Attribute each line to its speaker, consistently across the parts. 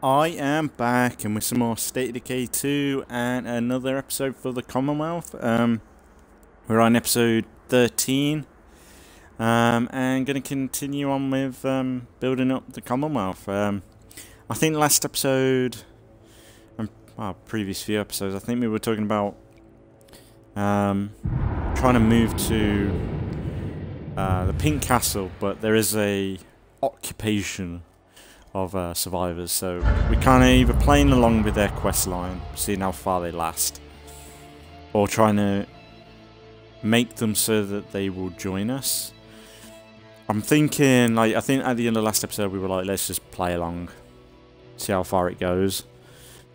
Speaker 1: I am back and with some more State of Decay 2 and another episode for the Commonwealth. We're on episode 13 and going to continue on with building up the Commonwealth. I think last episode, previous few episodes, I think we were talking about trying to move to the Pink Castle, but there is a occupation of survivors, so we're kind of either playing along with their quest line, seeing how far they last, or trying to make them so that they will join us. I'm thinking, I think at the end of the last episode we were like, let's just play along, see how far it goes,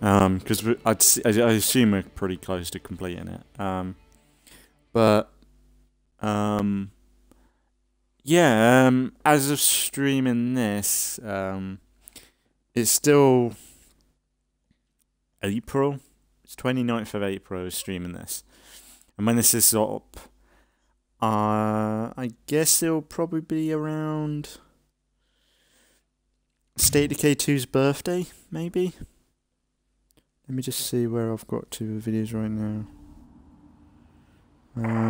Speaker 1: because I assume we're pretty close to completing it. As of streaming this, it's still April. It's 29th of April streaming this. And when this is up, I guess it'll probably be around State of Decay 2's birthday, maybe? Let me just see where I've got to with videos right now.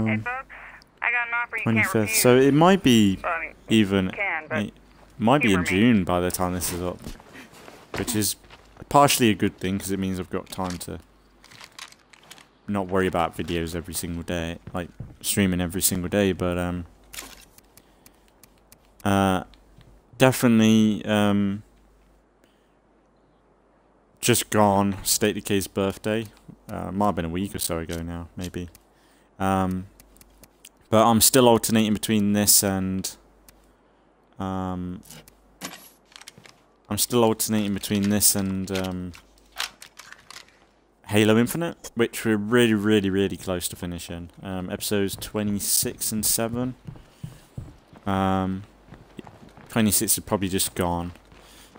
Speaker 2: Hey folks, I got an offer you can't
Speaker 1: 25th.
Speaker 2: refuse.
Speaker 1: So it might be
Speaker 2: it
Speaker 1: might be in June by the time this is up, which is partially a good thing because it means I've got time to not worry about videos every single day, like streaming every single day. But definitely just gone State of Decay's birthday. Might have been a week or so ago now, maybe. But I'm still alternating between this and Halo Infinite, which we're really close to finishing. Episodes 26 and 7. 26 is probably just gone.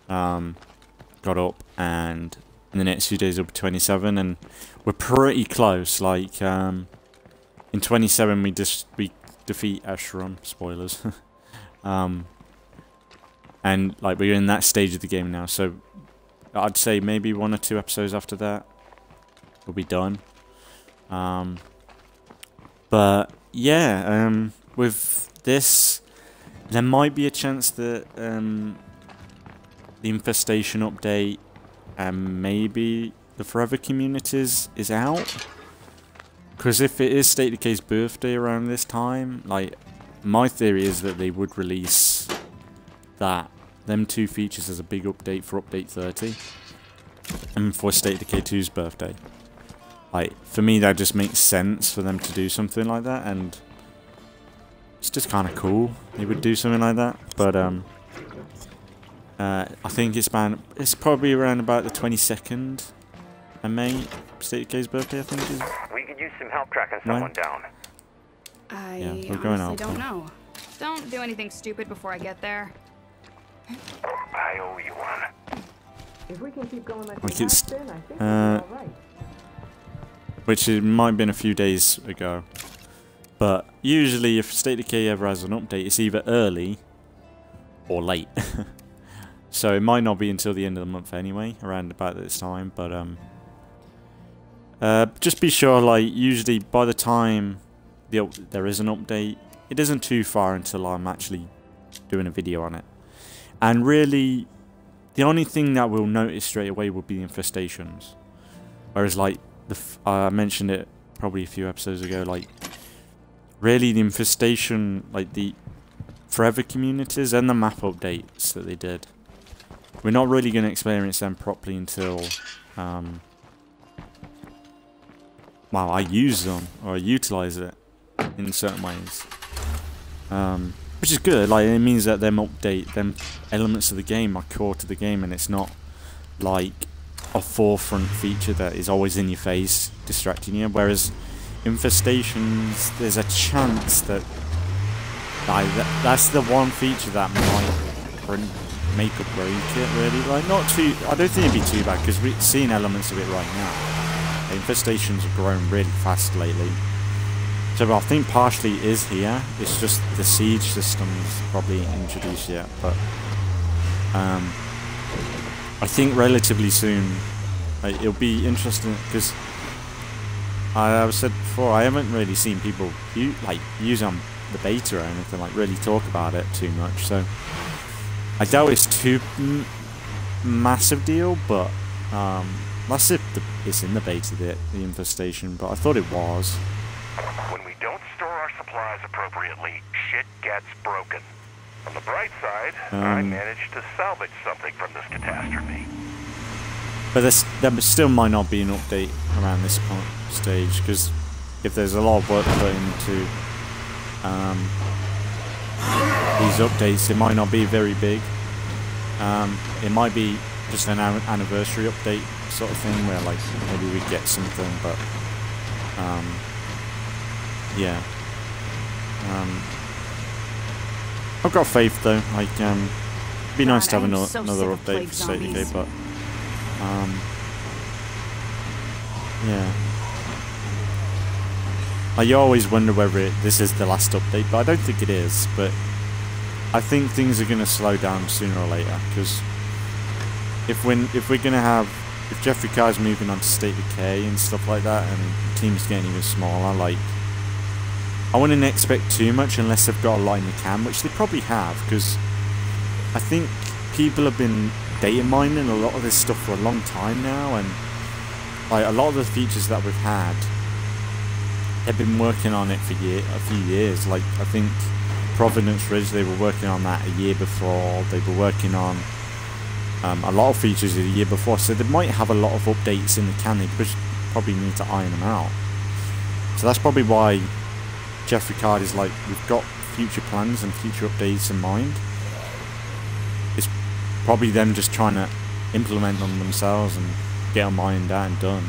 Speaker 1: Got up, and in the next few days it'll be 27, and we're pretty close. Like, in 27 we defeat Ashram, spoilers. And like we're in that stage of the game now, so I'd say maybe 1 or 2 episodes after that we'll be done. But yeah, with this there might be a chance that the infestation update and maybe the Forever Communities is out. Because if it is State of Decay's birthday around this time, like, my theory is that they would release them 2 features as a big update for update 30, and for State of Decay 2's birthday. Like, for me that just makes sense for them to do something like that, and it's just kind of cool they would do something like that. But I think it's probably around about the 22nd of May, State of Decay's birthday, I think it is.
Speaker 3: We could use some help tracking someone down.
Speaker 2: I
Speaker 1: we're going
Speaker 2: honestly
Speaker 1: out.
Speaker 2: don't know. Don't do anything stupid before I get there.
Speaker 3: I owe you one.
Speaker 4: If we can keep going like
Speaker 1: Like
Speaker 4: we
Speaker 1: it's,
Speaker 4: have been, I think we'll be all right.
Speaker 1: which it might have been a few days ago. But usually if State of Decay ever has an update, it's either early or late. So it might not be until the end of the month anyway, around about this time. But just be sure, like, usually by the time there is an update, it isn't too far until I'm actually doing a video on it. And really, the only thing that we'll notice straight away will be the infestations. Whereas, like, I mentioned it probably a few episodes ago, like, really the infestation, like the Forever Communities and the map updates that they did, we're not really going to experience them properly until, I use them, or I utilize it in certain ways. Which is good, like, it means that them elements of the game are core to the game, and it's not like a forefront feature that is always in your face, distracting you. Whereas infestations, there's a chance that, like, that's the one feature that might make or break it, really. Like, not too, I don't think it'd be too bad, because we're seeing elements of it right now. The infestations have grown really fast lately. So I think partially it is here. It's just the siege system's probably introduced yet, but I think relatively soon, like, it'll be interesting because I've said before, I haven't really seen people use on the beta or anything, like really talk about it too much. So I doubt it's too massive deal, but that's if it's in the beta, the infestation. But I thought it was.
Speaker 3: When we don't store our supplies appropriately, shit gets broken. On the bright side, I managed to salvage something from this catastrophe.
Speaker 1: But there still might not be an update around this stage, because if there's a lot of work put into these updates, it might not be very big. It might be just an anniversary update sort of thing, where like maybe we get something, but yeah. I've got faith though. Like, it'd be nice to have another update for State of Decay, but yeah. You always wonder whether this is the last update, but I don't think it is. But I think things are going to slow down sooner or later, because if Jeffrey Carr's moving on to State of Decay and stuff like that, and the team's getting even smaller, like, I wouldn't expect too much unless they've got a lot in the can, which they probably have, because I think people have been data mining a lot of this stuff for a long time now, and like a lot of the features that we've had, they've been working on it for a few years. Like, I think Providence Ridge, they were working on that a year before. They were working on a lot of features a year before, so they might have a lot of updates in the can. They just probably need to iron them out. So that's probably why Jeffrey Card is like, we've got future plans and future updates in mind. It's probably them just trying to implement them themselves and get them ironed out and done.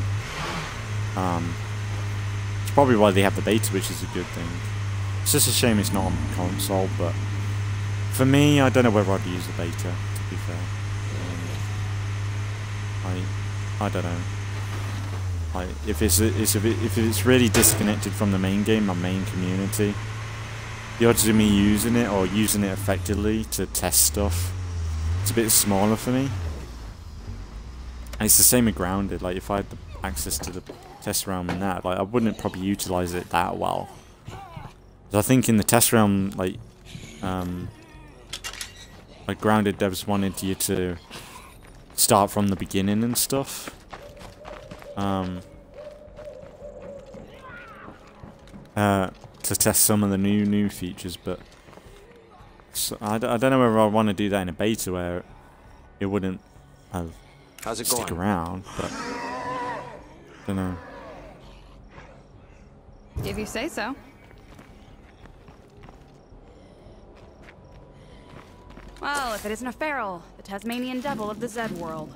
Speaker 1: It's probably why they have the beta, which is a good thing. It's just a shame it's not on console, but for me, I don't know whether I'd use the beta, to be fair. I don't know. If it's really disconnected from the main game, my main community, the odds of me using it or using it effectively to test stuff, it's a bit smaller for me. And it's the same with Grounded. Like, if I had the access to the test realm and that, like, I wouldn't probably utilize it that well. Because I think in the test realm, like Grounded devs wanted you to start from the beginning and stuff. To test some of the new features, but so I don't know whether I want to do that in a beta where it wouldn't stick around, but I don't know.
Speaker 2: If you say so. Well, if it isn't a feral, the Tasmanian devil of the Zed world.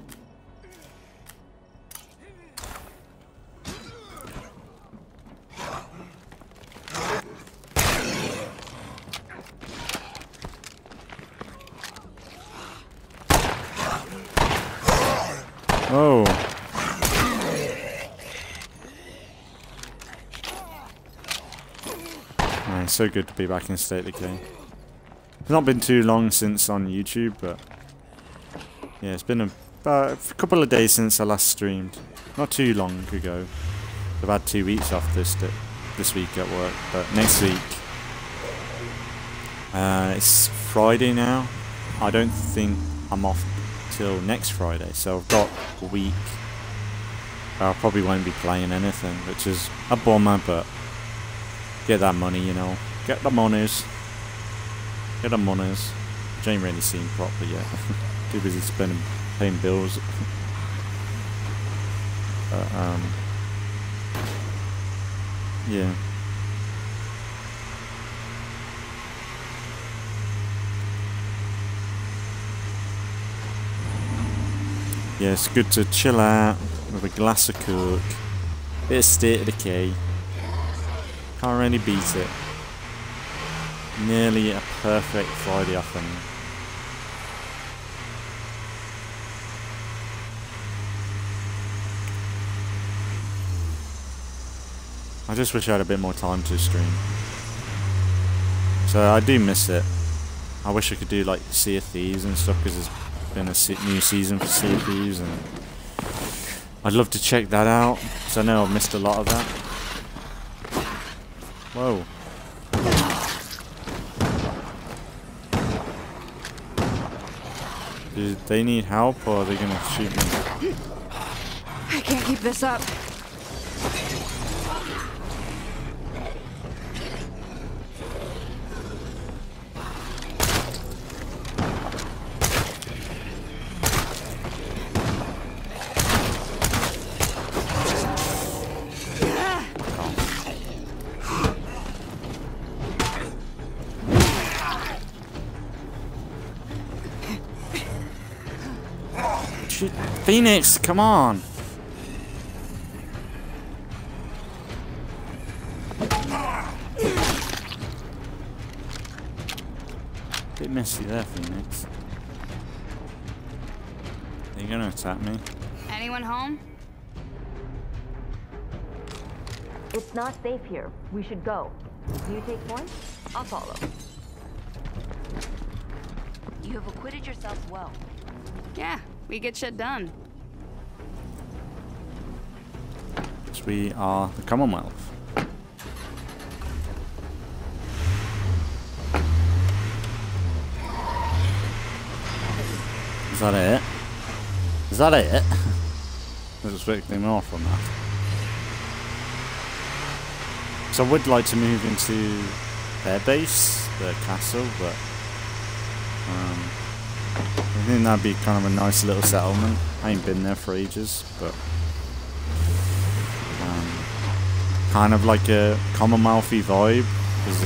Speaker 1: Oh. Man, it's so good to be back in State of Decay. It's not been too long since on YouTube, but yeah, it's been about a couple of days since I last streamed. Not too long ago. I've had 2 weeks off this week at work, but next week it's Friday now. I don't think I'm off till next Friday, so I've got a week where I probably won't be playing anything, which is a bummer, but get that money, you know. Get the monies. Get the monies. Which ain't really seen properly yet. Too busy paying bills. But, yeah. Yeah, it's good to chill out with a glass of Coke, bit of State of Decay. Can't really beat it. Nearly a perfect Friday afternoon. I just wish I had a bit more time to stream. So I do miss it. I wish I could do like Sea of Thieves and stuff, because there's been a new season for series, and I'd love to check that out, because I know I've missed a lot of that. Whoa. Do they need help, or are they gonna shoot me?
Speaker 2: I can't keep this up.
Speaker 1: Phoenix, come on! Bit messy there, Phoenix. Are you gonna attack me?
Speaker 2: Anyone home?
Speaker 4: It's not safe here. We should go. Do you take points? I'll follow. You have acquitted yourselves well.
Speaker 2: Yeah, we get shit done.
Speaker 1: Because we are the Commonwealth. Is that it? Is that it? I was expecting more from that. So I would like to move into their base, their castle, but I think that'd be kind of a nice little settlement. I ain't been there for ages, but kind of like a Commonwealthy vibe. Because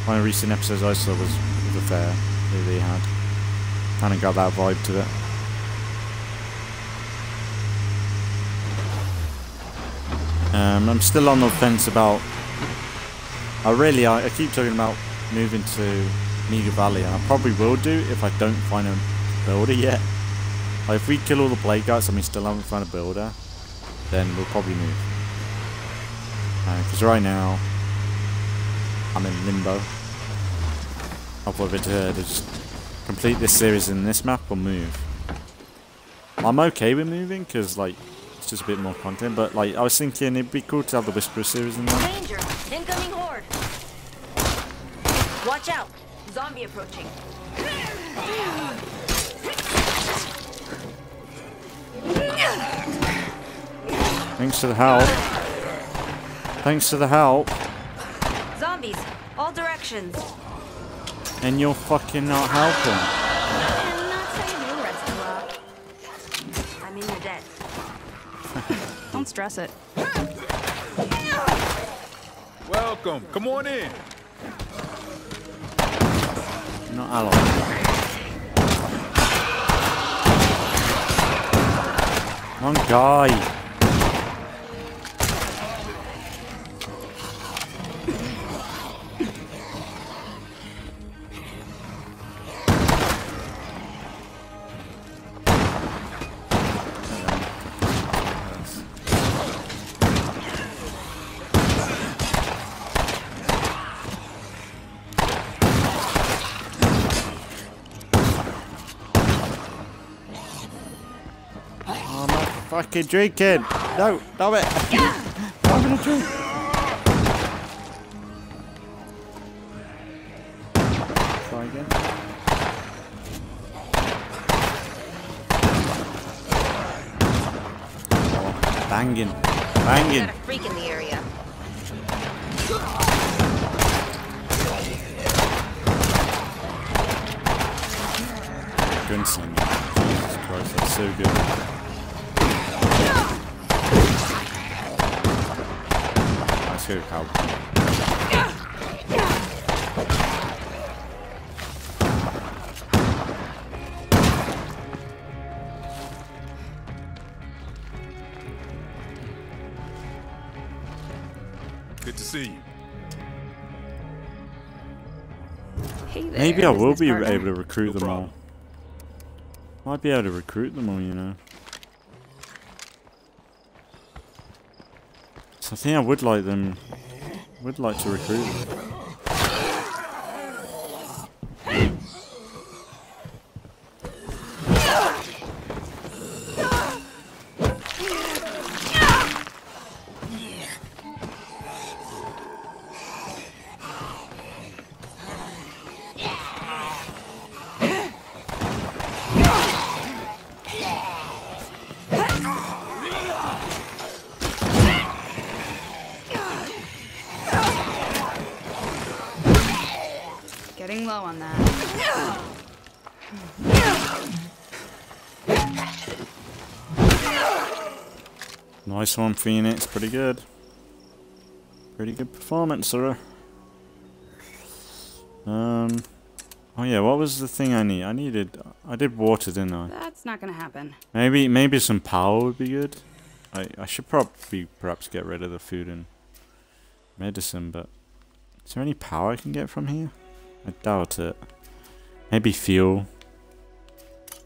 Speaker 1: one of the recent episodes I saw was the fair that they had. Kind of got that vibe to it. I'm still on the fence about. I keep talking about moving to Meagher Valley, and I probably will do if I don't find a builder yet. Like if we kill all the blade guys and we still haven't found a builder, then we'll probably move. Because right now I'm in limbo of whether to just complete this series in this map or move. I'm okay with moving because like it's just a bit more content, but like I was thinking it'd be cool to have the Whisperer series in there.
Speaker 4: Danger! Incoming horde! Watch out! Zombie approaching.
Speaker 1: Thanks for the help. Thanks for the help.
Speaker 4: Zombies! All directions!
Speaker 1: And you're fucking not helping.
Speaker 4: I'm not saying you rest up. I mean you're dead.
Speaker 2: Don't stress it.
Speaker 5: Welcome. Come on in.
Speaker 1: Not allied. One guy. Fucking drinking! No, stop it! I'm gonna drink! Try again. Oh, banging. Banging!
Speaker 4: Got a freak in the area.
Speaker 1: Gunslinger. Jesus Christ, that's so good. Good help.
Speaker 5: Good to see you.
Speaker 2: Hey there,
Speaker 1: Maybe I will be
Speaker 2: business
Speaker 1: able
Speaker 2: partner.
Speaker 1: to recruit them all. Might be able to recruit them all, you know. So I think I would like them. Would like to recruit them.
Speaker 2: Getting low on that.
Speaker 1: Nice one, Phoenix. Pretty good. Pretty good performance, sir. Oh yeah, what was the thing I need? I did water, didn't I?
Speaker 2: That's not gonna happen.
Speaker 1: Maybe some power would be good. I should perhaps get rid of the food and medicine, but is there any power I can get from here? I doubt it. Maybe fuel.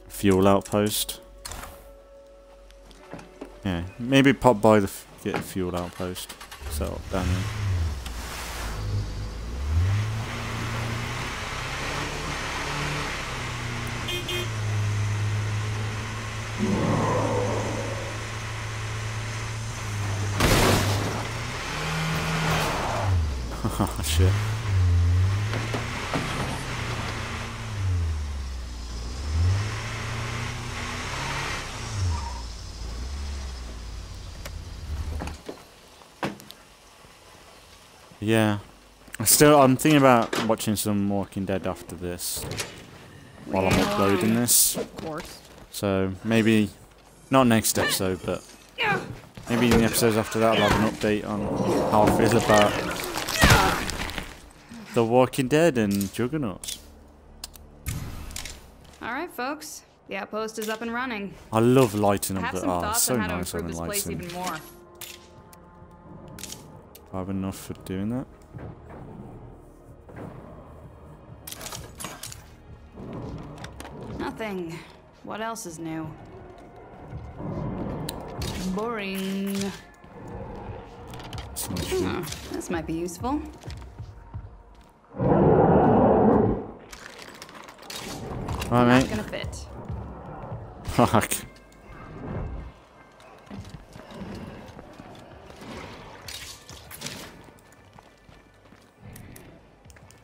Speaker 1: Fuel outpost. Yeah, maybe pop by the get a fuel outpost. Set up down there. Oh shit. Yeah. I'm thinking about watching some Walking Dead after this. While I'm uploading this.
Speaker 2: Of course.
Speaker 1: So maybe not next episode, but maybe in the episodes after that I'll have an update on how I feel about The Walking Dead and Juggernauts.
Speaker 2: Alright, folks. The outpost is up and running.
Speaker 1: I love lighting up
Speaker 2: Have
Speaker 1: the
Speaker 2: some thoughts
Speaker 1: so
Speaker 2: on how to
Speaker 1: nice
Speaker 2: improve
Speaker 1: having
Speaker 2: this place
Speaker 1: lights in.
Speaker 2: even more.
Speaker 1: I have enough for doing that.
Speaker 2: Nothing. What else is new? Boring. This might be useful.
Speaker 1: Alright,
Speaker 2: Not
Speaker 1: mate.
Speaker 2: gonna fit.
Speaker 1: Fuck.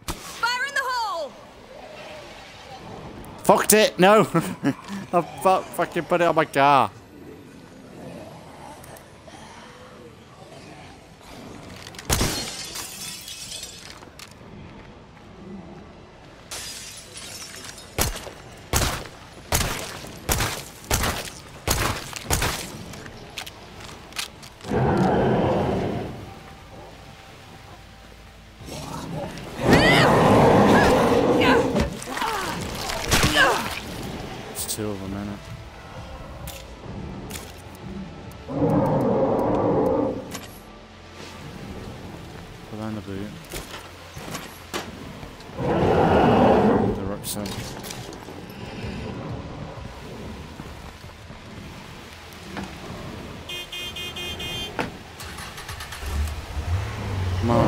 Speaker 2: Fire in the hole!
Speaker 1: Fucked it! No! I fucking put it on my car. Two of them in it. Put on the boot. The rucksack. Come on.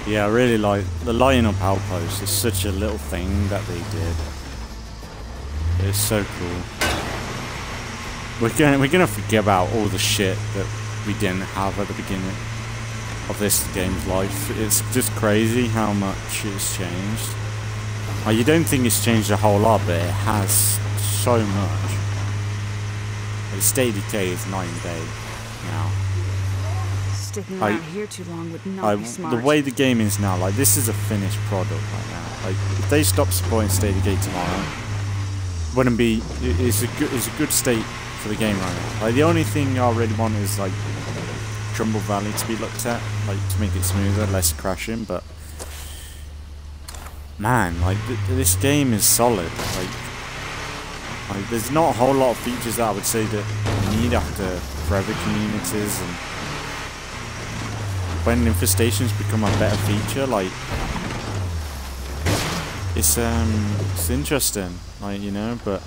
Speaker 1: Yeah, I really like the lighting up outpost. It's such a little thing that they did. It's so cool. We're gonna forget about all the shit that we didn't have at the beginning of this game's life. It's just crazy how much it's changed. You don't think it's changed a whole lot, but it has so much. The State of Decay is night and day now.
Speaker 2: Sticking around here too long would not be smart.
Speaker 1: The way the game is now, like, this is a finished product right now. Like, if they stop supporting State of Decay tomorrow, wouldn't be. It's a good state for the game right now. Like, the only thing I really want is like Meagher Valley to be looked at, like, to make it smoother, less crashing. But man, like, this game is solid. Like, there's not a whole lot of features that I would say that you need after forever communities and. When infestations become a better feature, like it's interesting, like, you know, but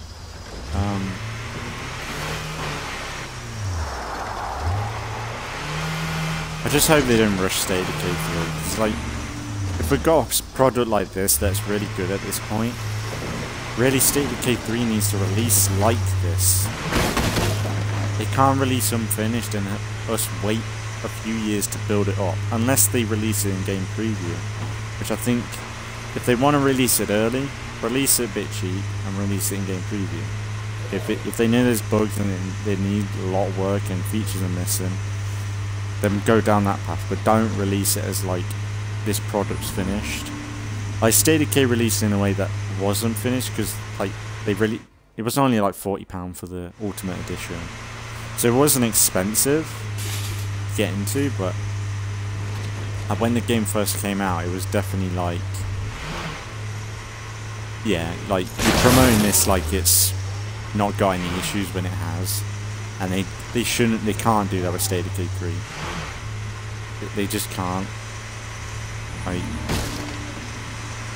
Speaker 1: I just hope they don't rush State of Decay through. It's like, if we got a product like this that's really good at this point, really State of Decay 3 needs to release like this. They can't release unfinished and us wait a few years to build it up, unless they release it in game preview, which I think if they want to release it early, release it a bit cheap and release it in game preview. if they know there's bugs and they need a lot of work and features are missing, then go down that path. But don't release it as like this product's finished. Like State of Decay released in a way that wasn't finished because like it was only like £40 for the Ultimate Edition, so it wasn't expensive to get into. But when the game first came out, it was definitely like, yeah, like you're promoting this like it's not got any issues when it has, and they can't do that with State of Decay 3. They just can't.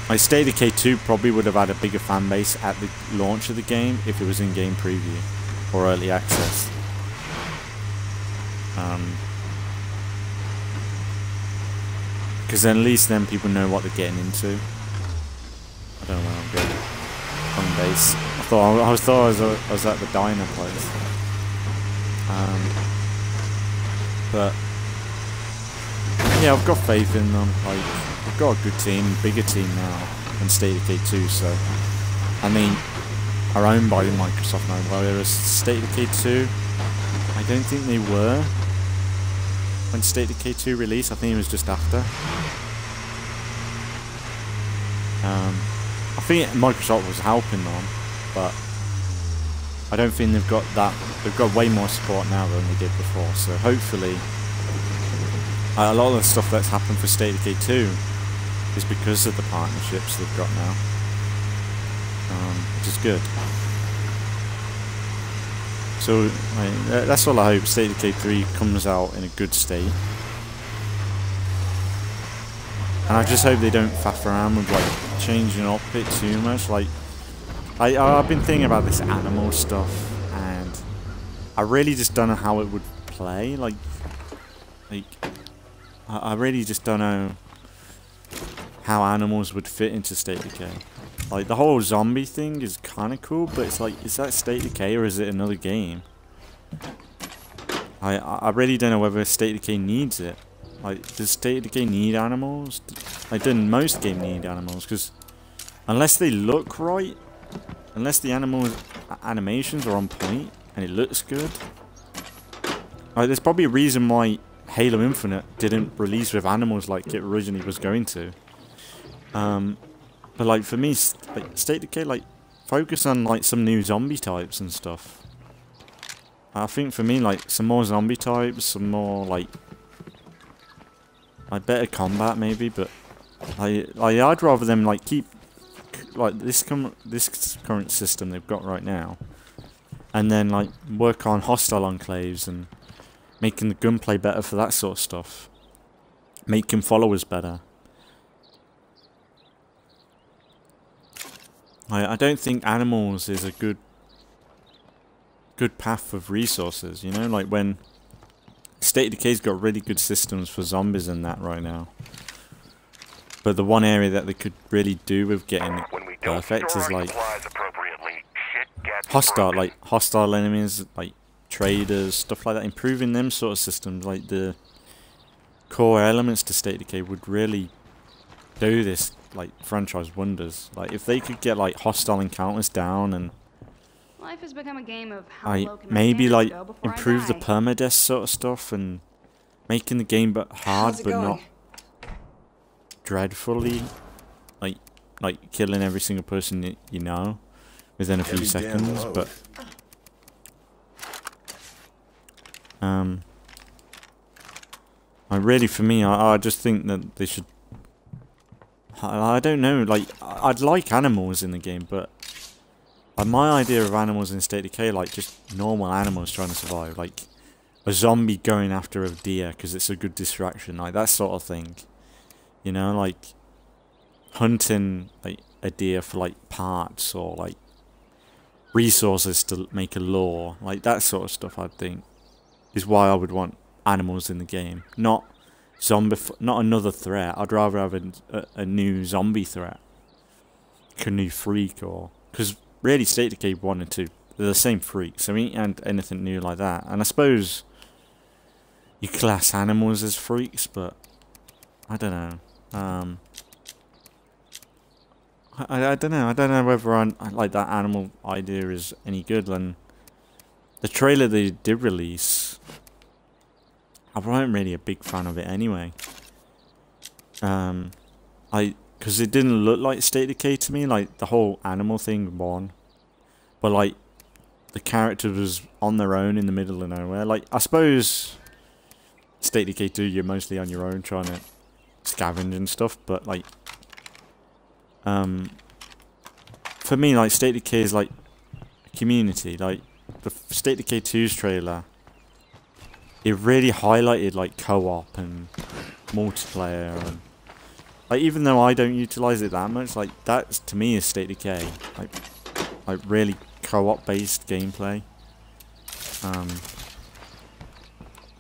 Speaker 1: Like State of Decay 2 probably would have had a bigger fan base at the launch of the game if it was in game preview or early access. Because then at least then people know what they're getting into. I don't know where I'm going. On base. I thought I was at the diner place. But yeah, I've got faith in them. Like, we've got a good team, bigger team now than State of Decay 2, so I mean, are owned by Microsoft now, whereas State of Decay 2, I don't think they were when State of Decay 2 released. I think it was just after. I think Microsoft was helping them, but I don't think they've got that. They've got way more support now than they did before, so hopefully a lot of the stuff that's happened for State of Decay 2 is because of the partnerships they've got now, which is good. So that's all I hope. State of Decay 3 comes out in a good state, and I just hope they don't faff around with like changing up it too much. Like I've been thinking about this animal stuff, and I really just don't know how it would play. Like I really just don't know how animals would fit into State of Decay. Like, the whole zombie thing is kind of cool, but it's like, is that State of Decay or is it another game? I really don't know whether State of Decay needs it. Like, does State of Decay need animals? Like, doesn't most games need animals? Because unless they look right, unless the animations are on point and it looks good, like, there's probably a reason why Halo Infinite didn't release with animals like it originally was going to. But like for me, like State of Decay, like focus on like some new zombie types and stuff. I think for me, like some more zombie types, some more like better combat maybe. But I'd rather them like keep like this current system they've got right now, and then like work on hostile enclaves and making the gunplay better for that sort of stuff. Making followers better. I don't think animals is a good path of resources, you know? Like when State of Decay's got really good systems for zombies and that right now. But the one area that they could really do with getting it perfect is like hostile enemies, like traders, stuff like that. Improving them sort of systems, like the core elements to State of Decay would really do this like franchise wonders. Like if they could get like hostile encounters down and
Speaker 2: Life has become a game of how low can my
Speaker 1: maybe
Speaker 2: standards
Speaker 1: like
Speaker 2: go before I
Speaker 1: improve the
Speaker 2: die.
Speaker 1: permadeath sort of stuff and making the game but hard but not dreadfully like killing every single person that you know within a few seconds. But really for me, I just think that they should. I don't know, like, I'd like animals in the game, but my idea of animals in State of Decay, like, just normal animals trying to survive, like, a zombie going after a deer because it's a good distraction, like, that sort of thing, you know, like, hunting, like, a deer for, like, parts, or, like, resources to make a lore, like, that sort of stuff, I think, is why I would want animals in the game, not another threat. I'd rather have a new zombie threat, like a new freak, or because really State of Decay 1 and 2 they're the same freak, so we ain't anything new like that. And I suppose you class animals as freaks, but I don't know. I don't know. I don't know whether I like that animal idea is any good. And the trailer they did release, I wasn't really a big fan of it anyway. Because it didn't look like State of Decay to me. Like the whole animal thing won, but like the character was on their own in the middle of nowhere. Like I suppose State of Decay 2, you're mostly on your own trying to scavenge and stuff, but like for me, like State of Decay is like a community. Like the State of Decay 2's trailer, it really highlighted like co-op and multiplayer, and like even though I don't utilize it that much, like that to me is State of Decay. Like really co-op based gameplay.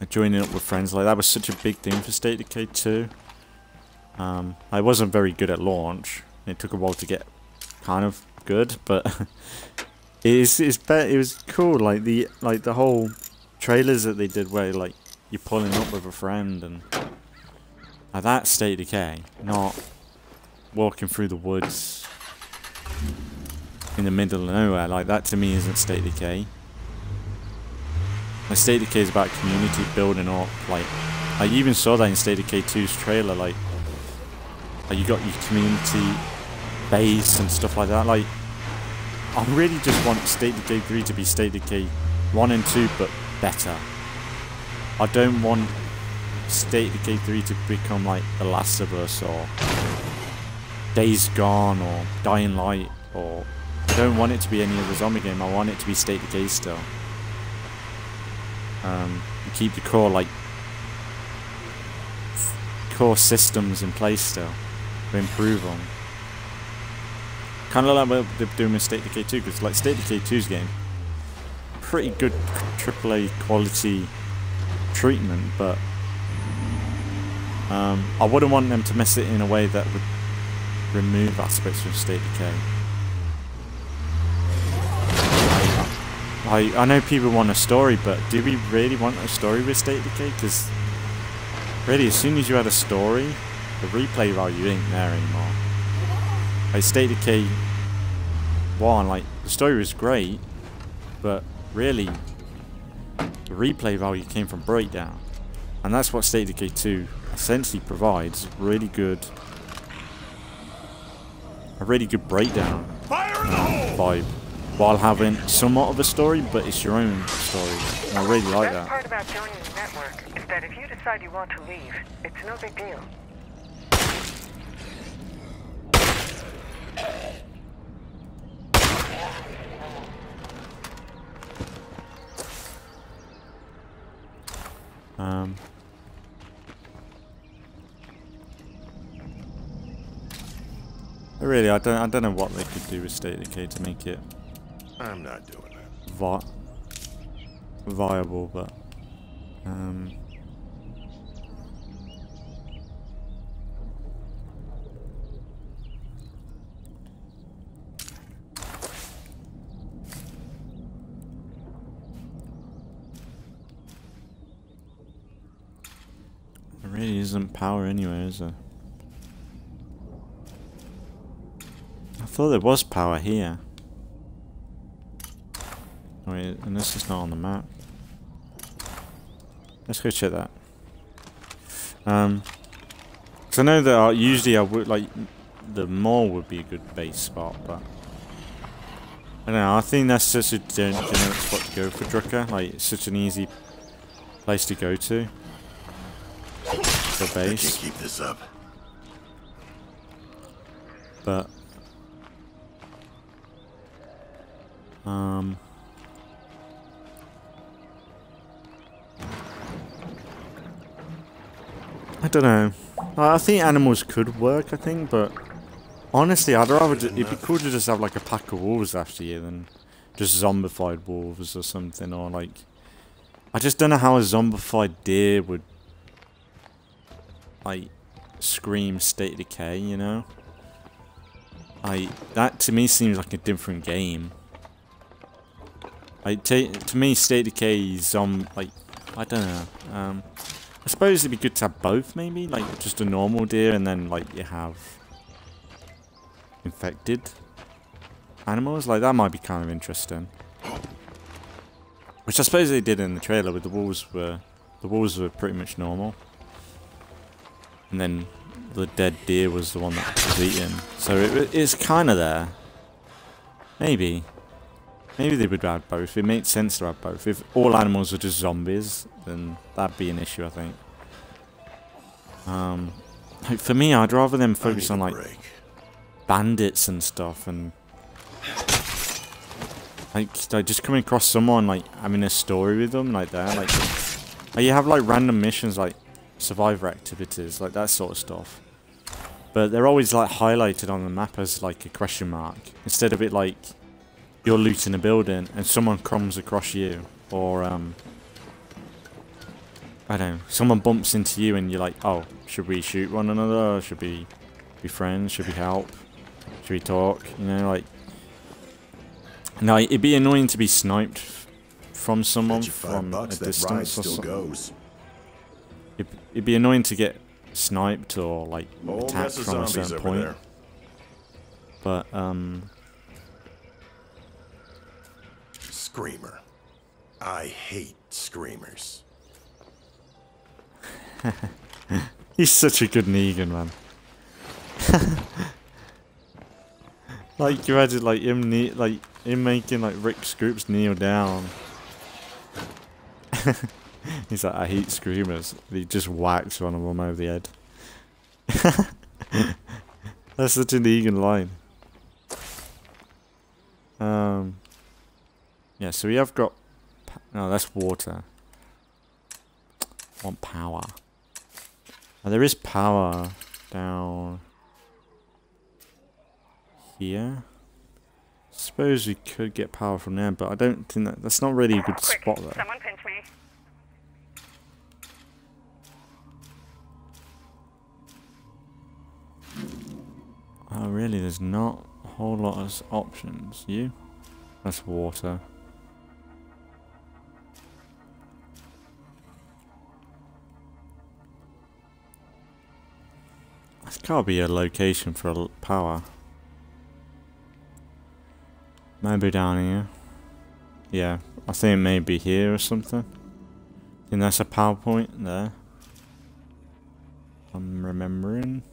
Speaker 1: Joining up with friends, like that was such a big thing for State of Decay 2. I wasn't very good at launch. It took a while to get kind of good, but it was cool. Like the whole trailers that they did, where like you're pulling up with a friend, and that's State of Decay, not walking through the woods in the middle of nowhere. Like that to me isn't State of Decay. Like State of Decay is about community building up. Like I even saw that in State of Decay 2's trailer. Like you got your community base and stuff like that. Like I really just want State of Decay 3 to be State of Decay 1 and 2, but better. I don't want State of Decay 3 to become like The Last of Us or Days Gone or Dying Light, or I don't want it to be any other zombie game. I want it to be State of Decay still. And keep the core systems in place still, to improve on. Kind of like what they're doing with State of Decay 2, because like State of Decay 2's game, pretty good AAA quality treatment, but I wouldn't want them to mess it in a way that would remove aspects of State of Decay. I know people want a story, but do we really want a story with State of Decay? Because really, as soon as you had a story, the replay value ain't there anymore. Like State of Decay 1, like the story was great, but really the replay value came from breakdown, and that's what State of Decay 2 essentially provides. A really good breakdown vibe, while having somewhat of a story, but it's your own story, and I really like that.
Speaker 6: The best part about joining the network is that if you decide you want to leave, it's no big deal.
Speaker 1: Really, I don't know what they could do with State of Decay to make it
Speaker 7: I'm not doing that.
Speaker 1: viable, but there really isn't power anywhere, is there? I thought there was power here. Oh, wait, and this is not on the map. Let's go check that. Cause I know that usually I would like the mall would be a good base spot, but I don't know. I think that's such a generic spot to go for Drucker. Like it's such an easy place to go to. The base.
Speaker 7: I can't keep this up.
Speaker 1: But I don't know. I think animals could work, I think, but honestly, I'd rather it'd be cool to just have like a pack of wolves after you than just zombified wolves or something, or like I just don't know how a zombified deer would like scream State of Decay, you know? That to me seems like a different game. To me, State of Decay is like I don't know. I suppose it'd be good to have both, maybe like just a normal deer, and then like you have infected animals. Like, that might be kind of interesting. Which I suppose they did in the trailer, with the wolves were pretty much normal. And then the dead deer was the one that was eaten. So it's kind of there. Maybe. Maybe they would add both. It makes sense to add both. If all animals were just zombies, then that'd be an issue, I think. Like, for me, I'd rather them focus on, like, bandits and stuff, and like just coming across someone, like, having a story with them, like that. Like you have, like, random missions, like survivor activities, like that sort of stuff. But they're always, like, highlighted on the map as, like, a question mark, instead of it, like, you're looting a building and someone comes across you, or I don't know, someone bumps into you and you're like, oh, should we shoot one another, or should we be friends, should we help, should we talk, you know, like. No, it'd be annoying to be sniped from someone from a distance or something. It'd be annoying to get sniped or, like, attacked from a certain point. But
Speaker 7: Screamer. I hate screamers.
Speaker 1: He's such a good Negan, man. Like, you imagine, like, him making, like, Rick Scoops kneel down. He's like, I hate screamers. He just whacks one of them over the head. That's such a Negan line. Yeah, so we have got... No, that's water. I want power. Oh, there is power down here. Suppose we could get power from there, but I don't think that's not really a good spot there.
Speaker 6: Someone pinch me.
Speaker 1: Oh, really? There's not a whole lot of options. You? That's water. That's gotta be a location for power. Maybe down here. Yeah, I think it may be here or something. I think that's a power point there. I'm remembering.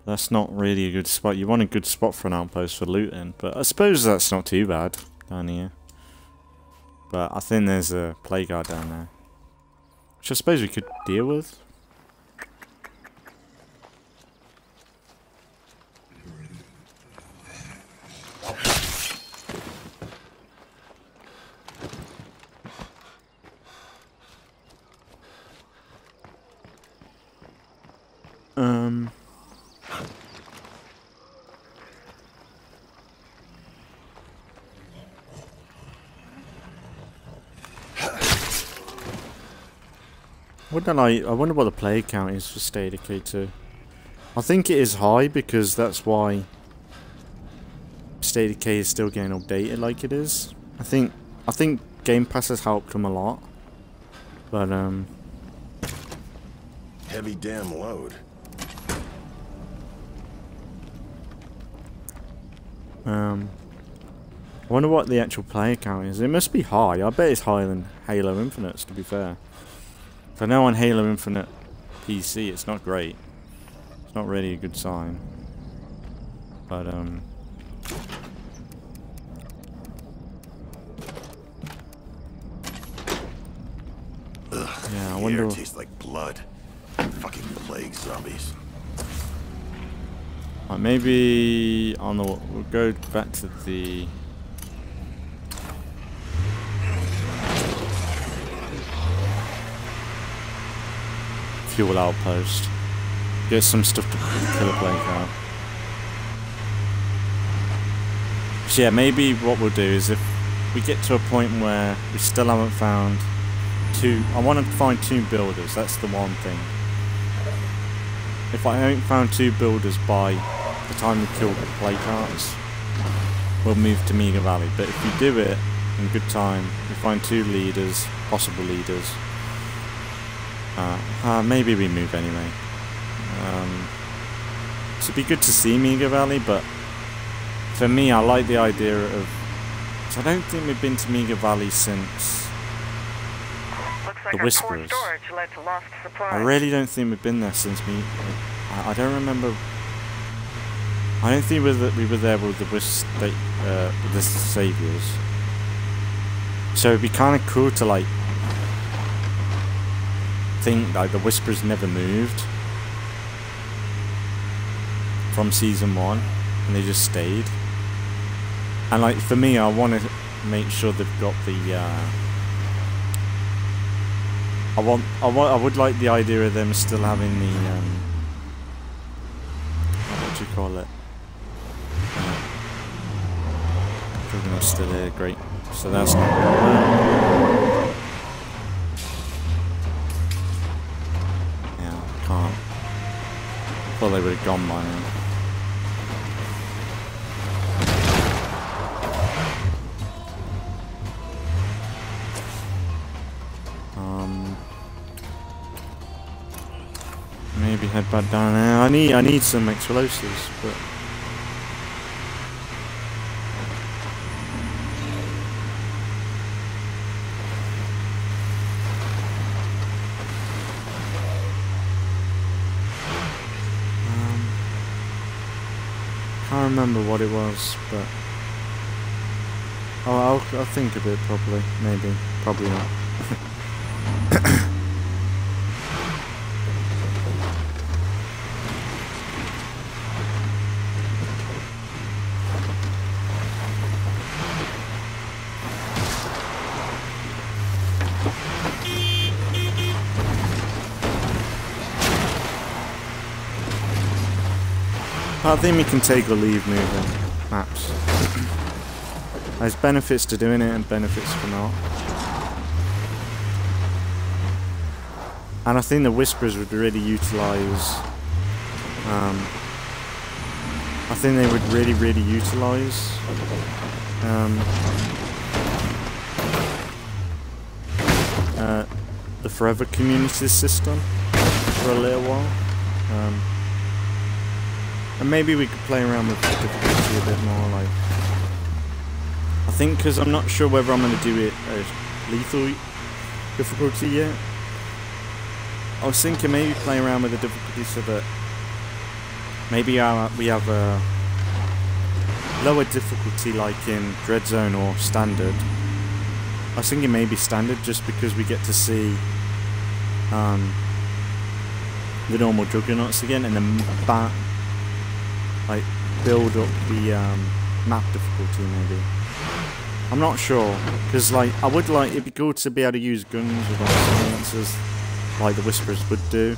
Speaker 1: That's not really a good spot. You want a good spot for an outpost for looting, but I suppose that's not too bad down here. But I think there's a plague guard down there, which I suppose we could deal with. I wonder what the plague count is for State of Decay 2. I think it is high because that's why State of Decay is still getting updated like it is. I think Game Pass has helped them a lot. But
Speaker 7: Heavy damn load.
Speaker 1: I wonder what the actual player count is. It must be high. I bet it's higher than Halo Infinite's, to be fair. I know on Halo Infinite PC it's not great. It's not really a good sign. But yeah, I wonder.
Speaker 7: It tastes like blood. Fucking plague zombies.
Speaker 1: Maybe on the we'll go back to the fuel outpost. Get some stuff to kill a plague out. So yeah, maybe what we'll do is if we get to a point where we still haven't found two, I want to find 2 builders. That's the one thing. If I haven't found 2 builders by the time we kill the plague carts, we'll move to Meagher Valley. But if we do it in good time, we find 2 leaders, possible leaders. Maybe we move anyway. it'd be good to see Meagher Valley, but for me, I like the idea of. So I don't think we've been to Meagher Valley since
Speaker 6: Looks like
Speaker 1: the
Speaker 6: our
Speaker 1: Whisperers.
Speaker 6: core storage led to lost supplies.
Speaker 1: I really don't think we've been there since me. I don't remember. I don't think we were there with the Saviors. So it'd be kind of cool to like think like the Whisperers never moved from season 1, and they just stayed. And like for me, I want to make sure they've got the. I would like the idea of them still having the. What do you call it? Juggernaut's still here, great. So that's not. Yeah, can't. Thought they would have gone by now. Maybe head back down there. I need some explosives, but can't remember what it was, but I'll think of it probably. Maybe, probably not. I think we can take or leave moving maps. There's benefits to doing it and benefits for not. And I think the Whisperers would really utilise. I think they would really utilise the Forever Communities system for a little while. And maybe we could play around with the difficulty a bit more, like. I think because I'm not sure whether I'm going to do it as lethal difficulty yet. I was thinking maybe play around with the difficulty so that maybe we have a lower difficulty like in Dread Zone or Standard. I was thinking maybe Standard just because we get to see the normal Juggernauts again and then like build up the map difficulty maybe. I'm not sure because like I would like it'd be cool to be able to use guns with silencers like the Whisperers would do.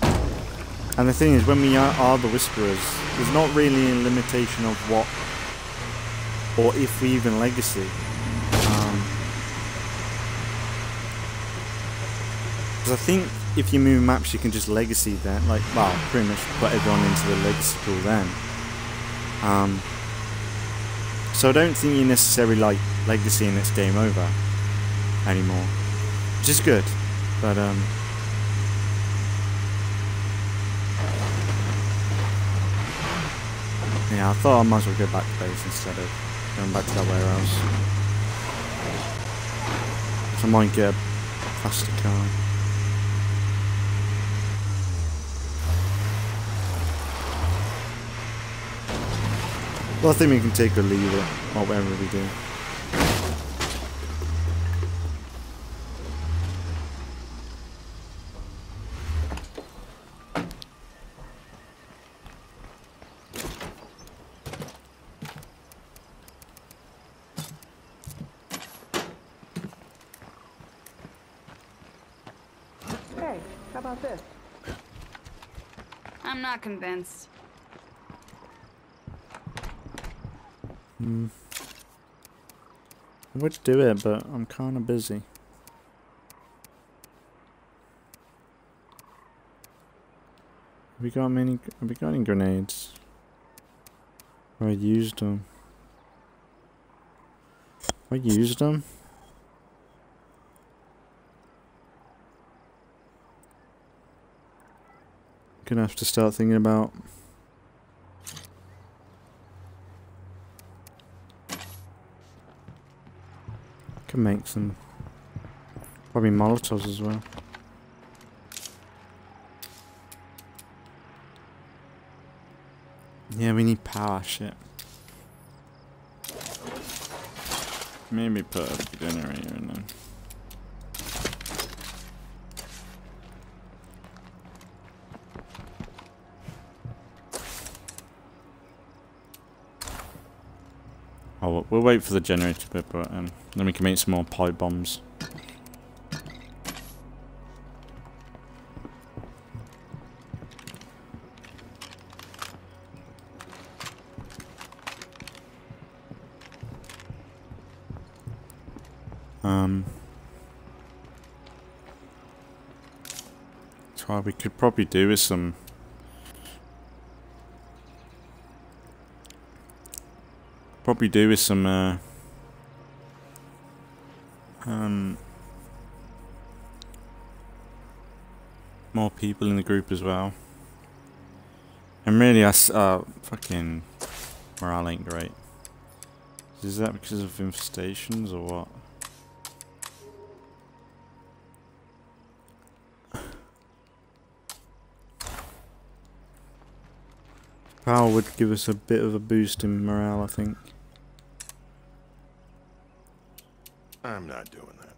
Speaker 1: And the thing is, when we are the Whisperers, there's not really a limitation of what or if we even legacy. Because I think if you move maps, you can just legacy then, like, well, pretty much put everyone into the legacy pool then. So I don't think you necessarily like legacy and it's game over anymore, which is good. But yeah, I thought I might as well go back to base instead of going back to that warehouse. So I might get a faster car. Well, I think we can take or leave it, or whatever we do.
Speaker 6: Hey, how about this?
Speaker 2: I'm not convinced.
Speaker 1: I would do it, but I'm kind of busy. Have we got any grenades? I used them. I used them. Gonna have to start thinking about Can make some. Probably Molotovs as well. Yeah, we need power, shit. Maybe put a generator in them. Oh, we'll wait for the generator bit, but then we can make some more pipe bombs. So we could probably do with some. Probably do with some more people in the group as well. And really, fucking morale ain't great. Is that because of infestations or what? Power would give us a bit of a boost in morale, I think.
Speaker 7: I'm not doing that.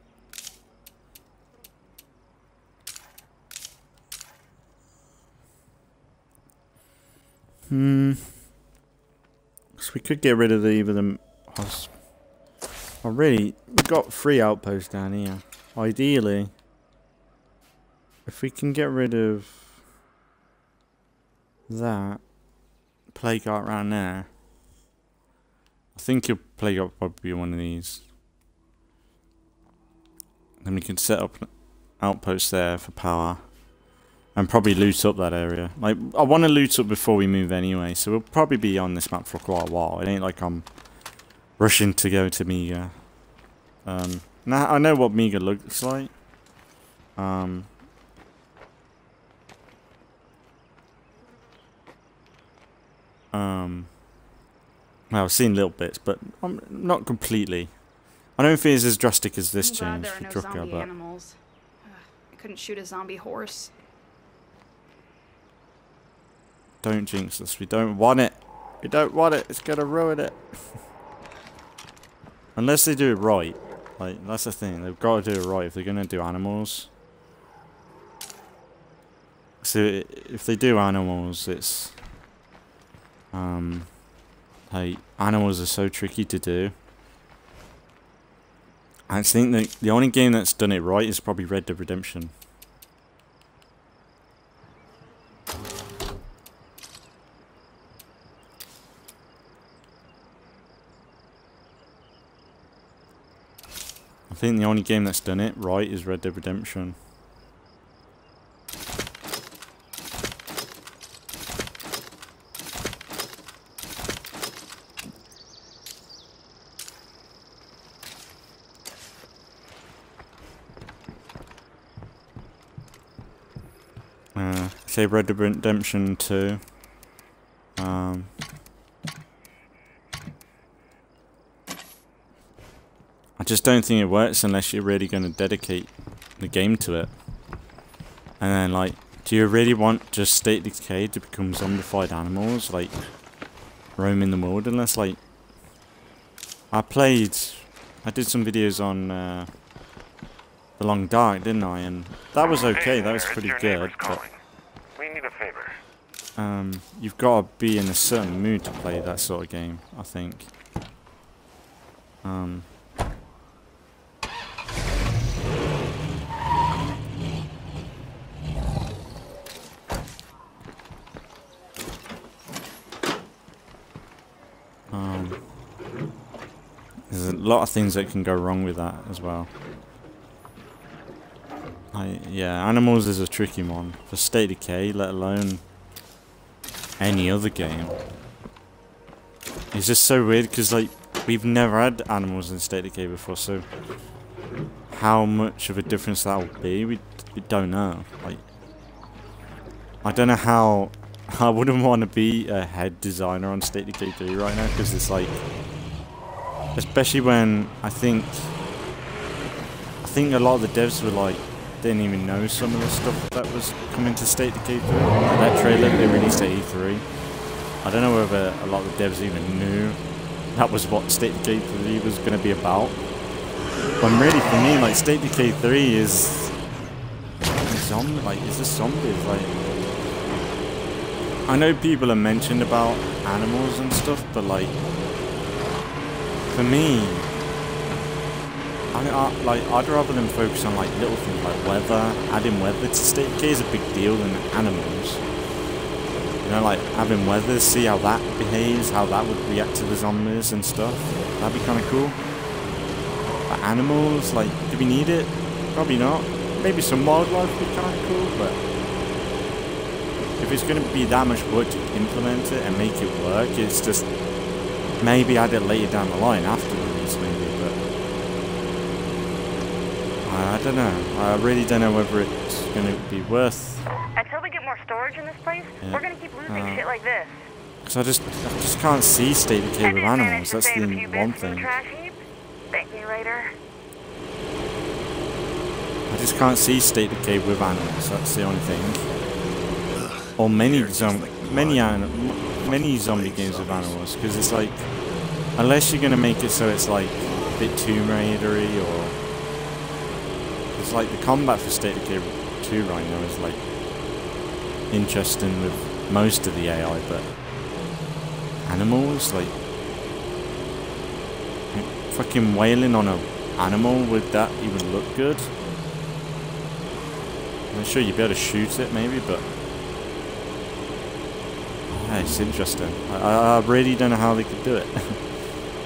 Speaker 1: So we could get rid of either them. Oh, really? We've got 3 outposts down here. Ideally, if we can get rid of that plague art around there, I think your plague art will probably be one of these. Then we can set up outposts there for power. And probably loot up that area. Like, I want to loot up before we move anyway, so we'll probably be on this map for quite a while. It ain't like I'm rushing to go to Meagher. Now I know what Meagher looks like. Well, I've seen little bits, but not completely. I don't think it's as drastic as this change
Speaker 2: There
Speaker 1: for
Speaker 2: are no
Speaker 1: Drucker,
Speaker 2: zombie
Speaker 1: but
Speaker 2: animals. I couldn't shoot a zombie horse.
Speaker 1: don't jinx us. We don't want it. We don't want it. It's gonna ruin it. Unless they do it right. Like, that's the thing. They've got to do it right if they're gonna do animals. So if they do animals, it's like, animals are so tricky to do. I think that the only game that's done it right is probably Red Dead Redemption. I think the only game that's done it right is Red Dead Redemption. Say Red Dead Redemption 2. I just don't think it works unless you're really going to dedicate the game to it. And then, like, do you really want just State of Decay to become zombified animals, like, roaming the wilderness? Like, I did some videos on The Long Dark, didn't I? And that was okay, that was pretty good, but
Speaker 3: we need a favor.
Speaker 1: you've got to be in a certain mood to play that sort of game, I think. There's a lot of things that can go wrong with that as well. Yeah, Animals is a tricky one. For State of Decay, let alone any other game. It's just so weird because, like, we've never had animals in State of Decay before, so how much of a difference that will be, we don't know. Like, I don't know how. I wouldn't want to be a head designer on State of Decay 3 right now, because it's like, especially when I think think a lot of the devs were like, didn't even know some of the stuff that was coming to State of Decay 3. Like that trailer they released at E3. I don't know whether a lot of the devs even knew that was what State of Decay 3 was going to be about. But really, for me, like State of Decay 3 is zombie, like it's just zombies. Like I know people have mentioned about animals and stuff, but like for me, I'd rather them focus on like little things like weather. Adding weather to State of Decay is a big deal than animals. You know, like having weather, see how that behaves, how that would react to the zombies and stuff. That'd be kind of cool. But animals, like, do we need it? Probably not. Maybe some wildlife would be kind of cool, but if it's going to be that much work to implement it and make it work, it's just maybe add it later down the line after release, maybe. But I don't know. I really don't know whether it's going to be worth.
Speaker 6: Until we get more storage in this place, we're gonna keep losing shit like this.
Speaker 1: Because I just can't see State of Decay with animals. That's the one thing.
Speaker 6: Thank you later.
Speaker 1: I just can't see State of Decay with animals. That's the only thing. Or many zombie games with animals, because it's like, unless you're gonna make it so it's like a bit Tomb Raidery, or it's like the combat for State of Decay 2 right now is like interesting with most of the AI, but animals, like fucking wailing on an animal, would that even look good? I'm sure you'd be able to shoot it maybe, but yeah, it's interesting. I really don't know how they could do it.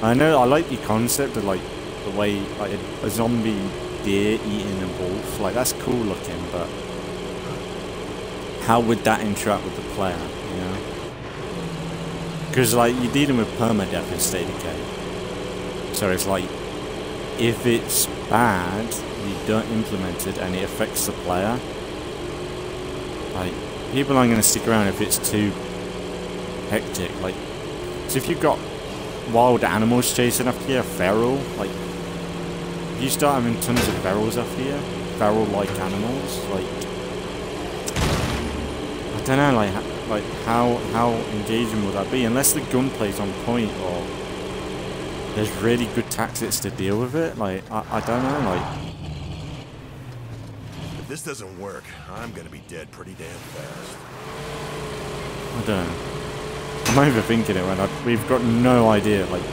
Speaker 1: I know I like the concept of like the way like a zombie deer eating a wolf, like that's cool looking, but how would that interact with the player, you know? Because like you're dealing with permadeath in State of Decay, so it's like if it's bad, you don't implement it and it affects the player. Like people aren't going to stick around if it's too hectic. Like, so if you've got wild animals chasing after you, a feral, like if you start having tons of ferals after you, feral-like animals, like. I don't know, like how engaging would that be? Unless the gunplay's on point, or there's really good tactics to deal with it. Like I don't know. Like
Speaker 7: If this doesn't work, I'm gonna be dead pretty damn fast.
Speaker 1: I don't know. I'm overthinking it when we've got no idea. Like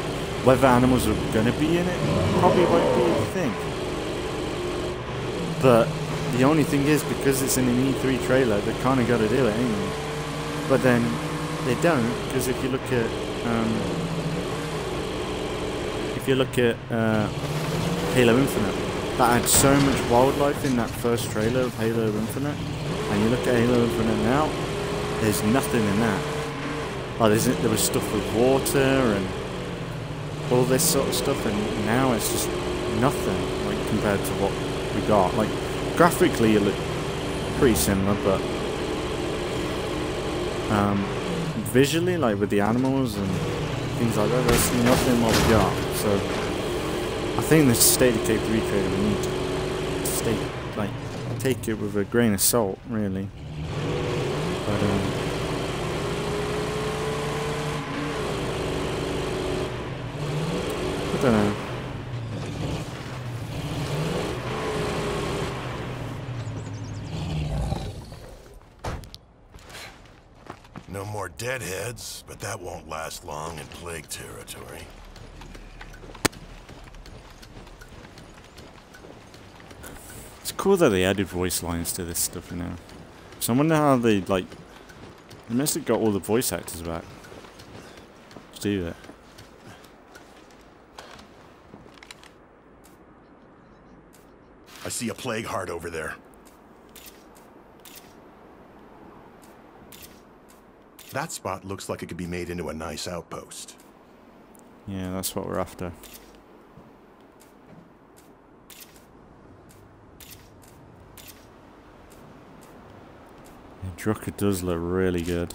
Speaker 1: whether animals are gonna be in it, probably won't be a thing. But the only thing is, because it's in an E3 trailer, they kind of got to do it, ain't they? But then they don't, because if you look at Halo Infinite, that had so much wildlife in that first trailer of Halo Infinite, and you look at Halo Infinite now, there's nothing in that. Oh, there was stuff with water and all this sort of stuff, and now it's just nothing, like compared to what we got. Like graphically, it looked pretty similar, but visually, like with the animals and things like that, there's nothing what we got. So I think the State of Decay 3 trailer, we need to take it with a grain of salt, really. But I don't know.
Speaker 7: No more deadheads, but that won't last long in plague territory.
Speaker 1: It's cool that they added voice lines to this stuff, you know. So I wonder how they, like, they must have got all the voice actors back to do that.
Speaker 7: I see a plague heart over there. That spot looks like it could be made into a nice outpost.
Speaker 1: Yeah, that's what we're after. Yeah, Drucker does look really good.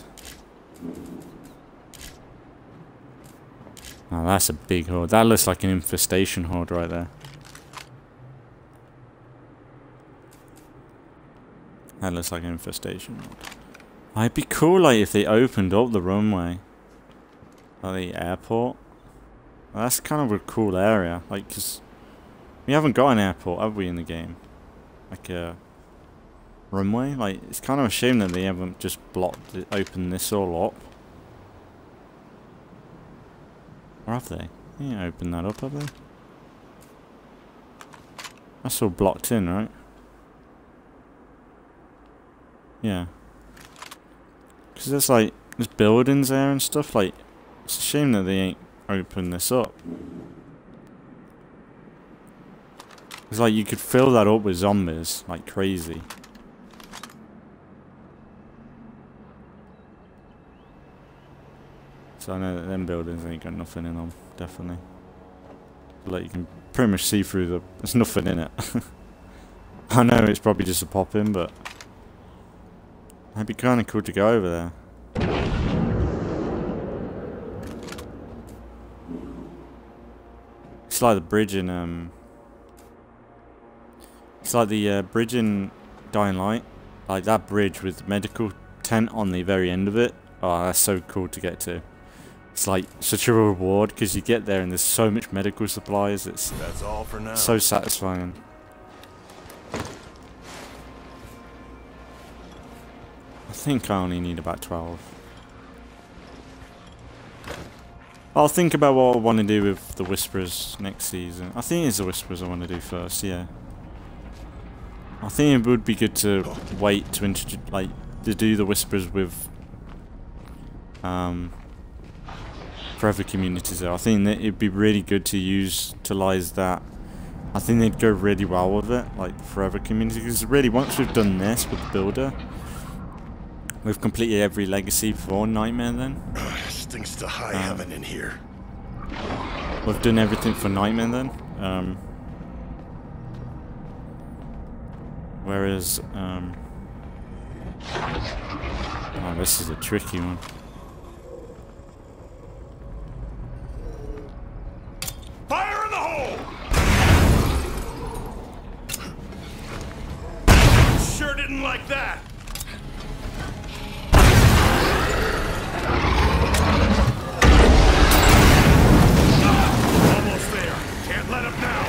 Speaker 1: Oh, that's a big horde. That looks like an infestation horde right there. That looks like an infestation. It'd be cool, like, if they opened up the runway. Like the airport. Well, that's kind of a cool area. Like, because we haven't got an airport, have we, in the game? Like a runway? Like, it's kind of a shame that they haven't just blocked it, opened this all up. Or have they? They ain't opened that up, have they? That's all blocked in, right? Yeah. Because there's like, there's buildings there and stuff, like, it's a shame that they ain't opened this up. It's like you could fill that up with zombies, like crazy. So I know that them buildings ain't got nothing in them, definitely. Like you can pretty much see through the, there's nothing in it. I know it's probably just a pop-in, but it'd be kind of cool to go over there. It's like the bridge in it's like the bridge in Dying Light, like that bridge with the medical tent on the very end of it. Oh, that's so cool to get to. It's like such a reward because you get there and there's so much medical supplies.
Speaker 7: That's all for now.
Speaker 1: So satisfying. I think I only need about 12. I'll think about what I want to do with the Whisperers next season. I think it's the Whisperers I want to do first, yeah. I think it would be good to wait to introduce, like, to do the Whisperers with forever communities there. I think that it'd be really good to utilize that. I think they'd go really well with it, like the forever community, because really once we've done this with the builder, we've completed every legacy for Nightmare then.
Speaker 7: Stinks to high heaven in here.
Speaker 1: We've done everything for Nightmare then. Whereas, oh, this is a tricky one.
Speaker 7: Fire in the hole! Sure didn't like that. Almost there. Can't let him down.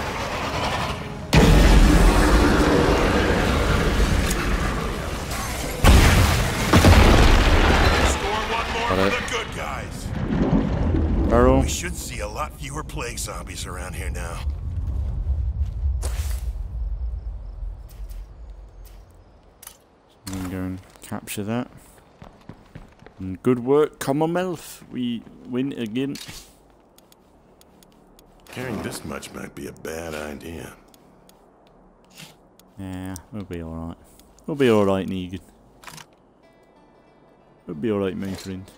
Speaker 7: Score one more for the good guys.
Speaker 1: Barrel.
Speaker 7: We should see a lot fewer plague zombies around here now.
Speaker 1: I'm gonna go and capture that. And good work, Commonwealth. We win again.
Speaker 7: Carrying this much might be a bad idea.
Speaker 1: Yeah, we'll be alright. We'll be alright, Negan. We'll be alright, my friend.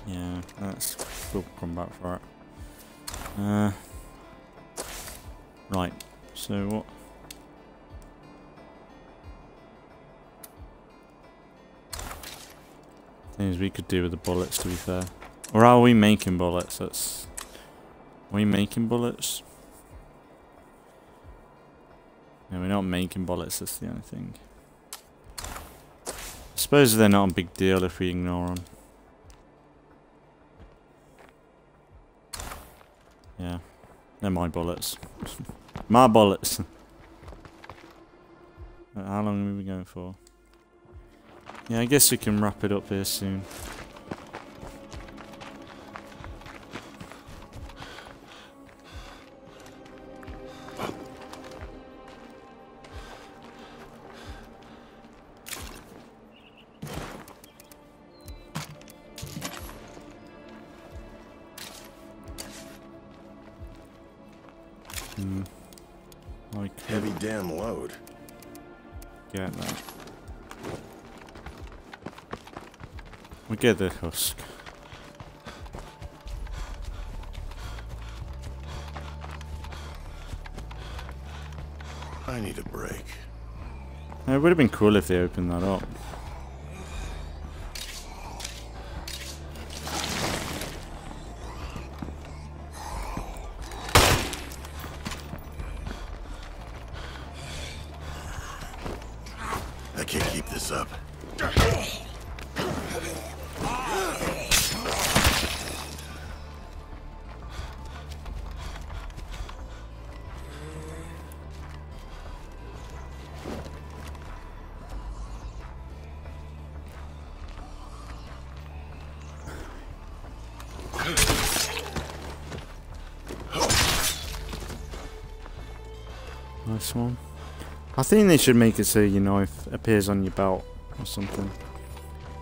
Speaker 1: Yeah, we'll come back for it. Right, so what? Things we could do with the bullets, to be fair. Or are we making bullets? Are we making bullets? No, we're not making bullets, that's the only thing. I suppose they're not a big deal if we ignore them. Yeah, they're my bullets. My bullets! How long are we going for? Yeah, I guess we can wrap it up here soon.
Speaker 7: Heavy damn load.
Speaker 1: Get that. We get the husk.
Speaker 7: I need a break.
Speaker 1: It would have been cool if they opened that up.
Speaker 7: this up.
Speaker 1: Nice one. I think they should make it so your knife appears on your belt or something.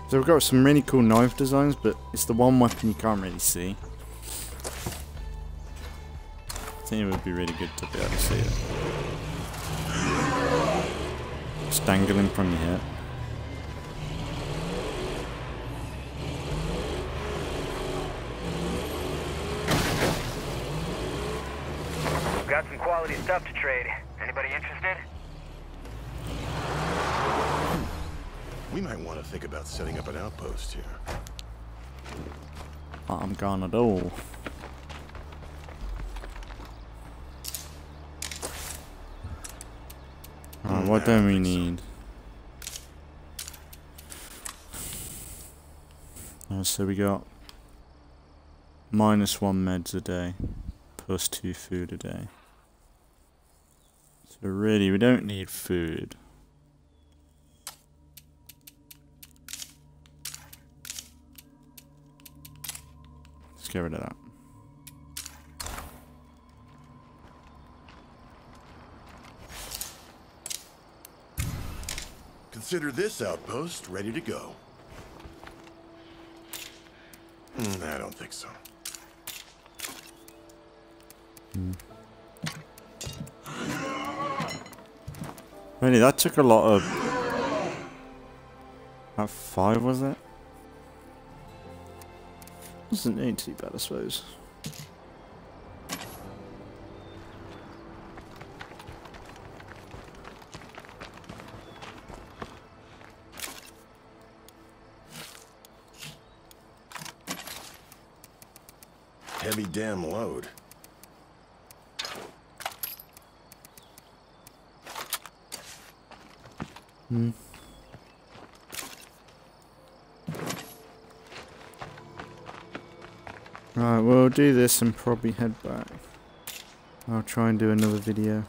Speaker 1: So we've got some really cool knife designs, but it's the one weapon you can't really see. I think it would be really good to be able to see it. Just dangling from your hip.
Speaker 8: We've got some quality stuff to trade. Anybody interested?
Speaker 7: We might want to think about setting up an outpost here.
Speaker 1: I'm gonna do. Alright, what don't we need? So we got -1 meds a day, +2 food a day. So really, we don't need food. Let's get rid of that.
Speaker 7: Consider this outpost ready to go. I don't think so.
Speaker 1: Really, that took a lot of... About 5, was it? Ain't too bad, I suppose.
Speaker 7: Heavy damn load.
Speaker 1: Right, we'll do this and probably head back. I'll try and do another video.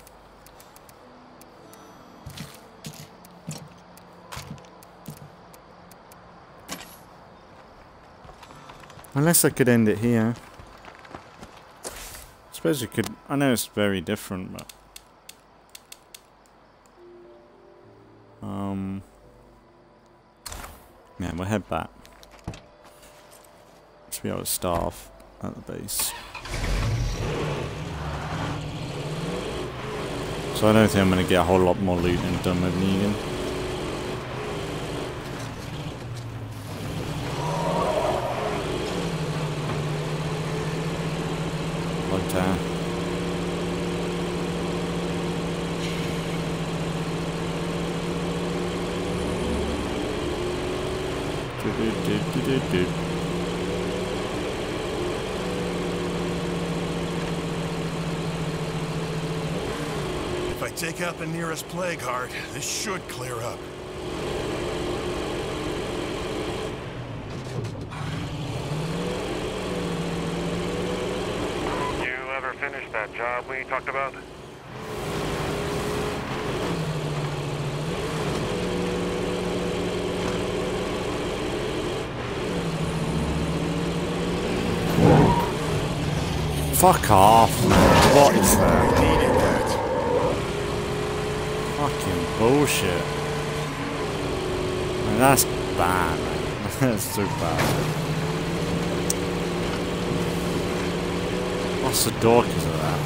Speaker 1: Unless I could end it here. I suppose I could. I know it's very different, but yeah, we'll head back. Should be able to start off at the base. So I don't think I'm going to get a whole lot more loot than done with Negan. Like that.
Speaker 7: If I take out the nearest plague heart, this should clear up.
Speaker 3: You ever finish that job we talked about?
Speaker 1: Fuck off, man. What is that?
Speaker 7: Needed that.
Speaker 1: Fucking bullshit. Man, that's bad, man. That's so bad. What's the door because of that?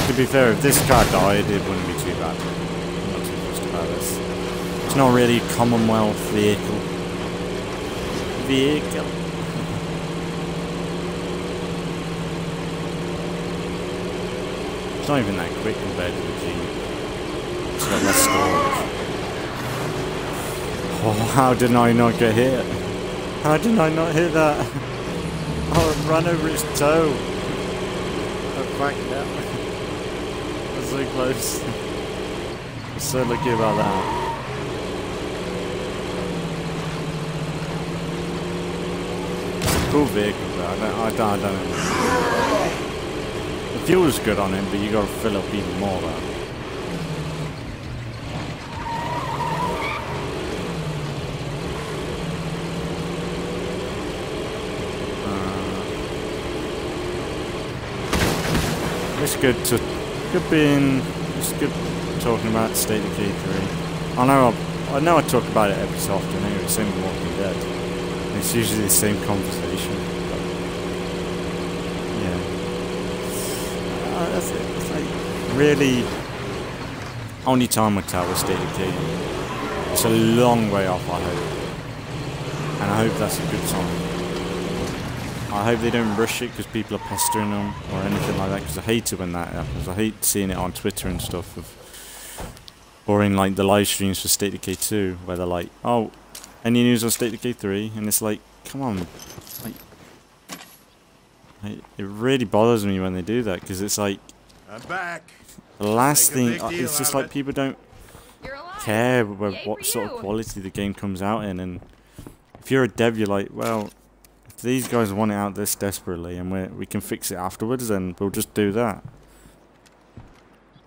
Speaker 1: To be fair, if this car died, it wouldn't be too bad. I'm not too fussed about this. It's not really a Commonwealth vehicle. It's not even that quick compared to the Jeep. It's got less storage. Oh, how did I not get hit? How did I not hit that? Oh, it ran over its toe. I backed out. That's so close. So lucky about that. Cool vehicle though. I don't know. The fuel's good on it, but you gotta fill up even more though. It's good to it's good talking about State of Decay 3. I know I talk about it every so often anyway, same with Walking Dead. It's usually the same conversation. But yeah. That's it. It's like really only time will tell with State of Decay. It's a long way off, I hope. And I hope that's a good sign. I hope they don't rush it because people are pestering them or anything like that, because I hate it when that happens. I hate seeing it on Twitter and stuff, or in like the live streams for State of Decay 2 where they're like, oh, any news on State of Decay 3? And it's like, come on. Like, it really bothers me when they do that, because it's like,
Speaker 7: I'm back.
Speaker 1: the last thing, it's just like people don't care what sort of quality the game comes out in. And if you're a dev, you're like, well, if these guys want it out this desperately and we can fix it afterwards, then we'll just do that.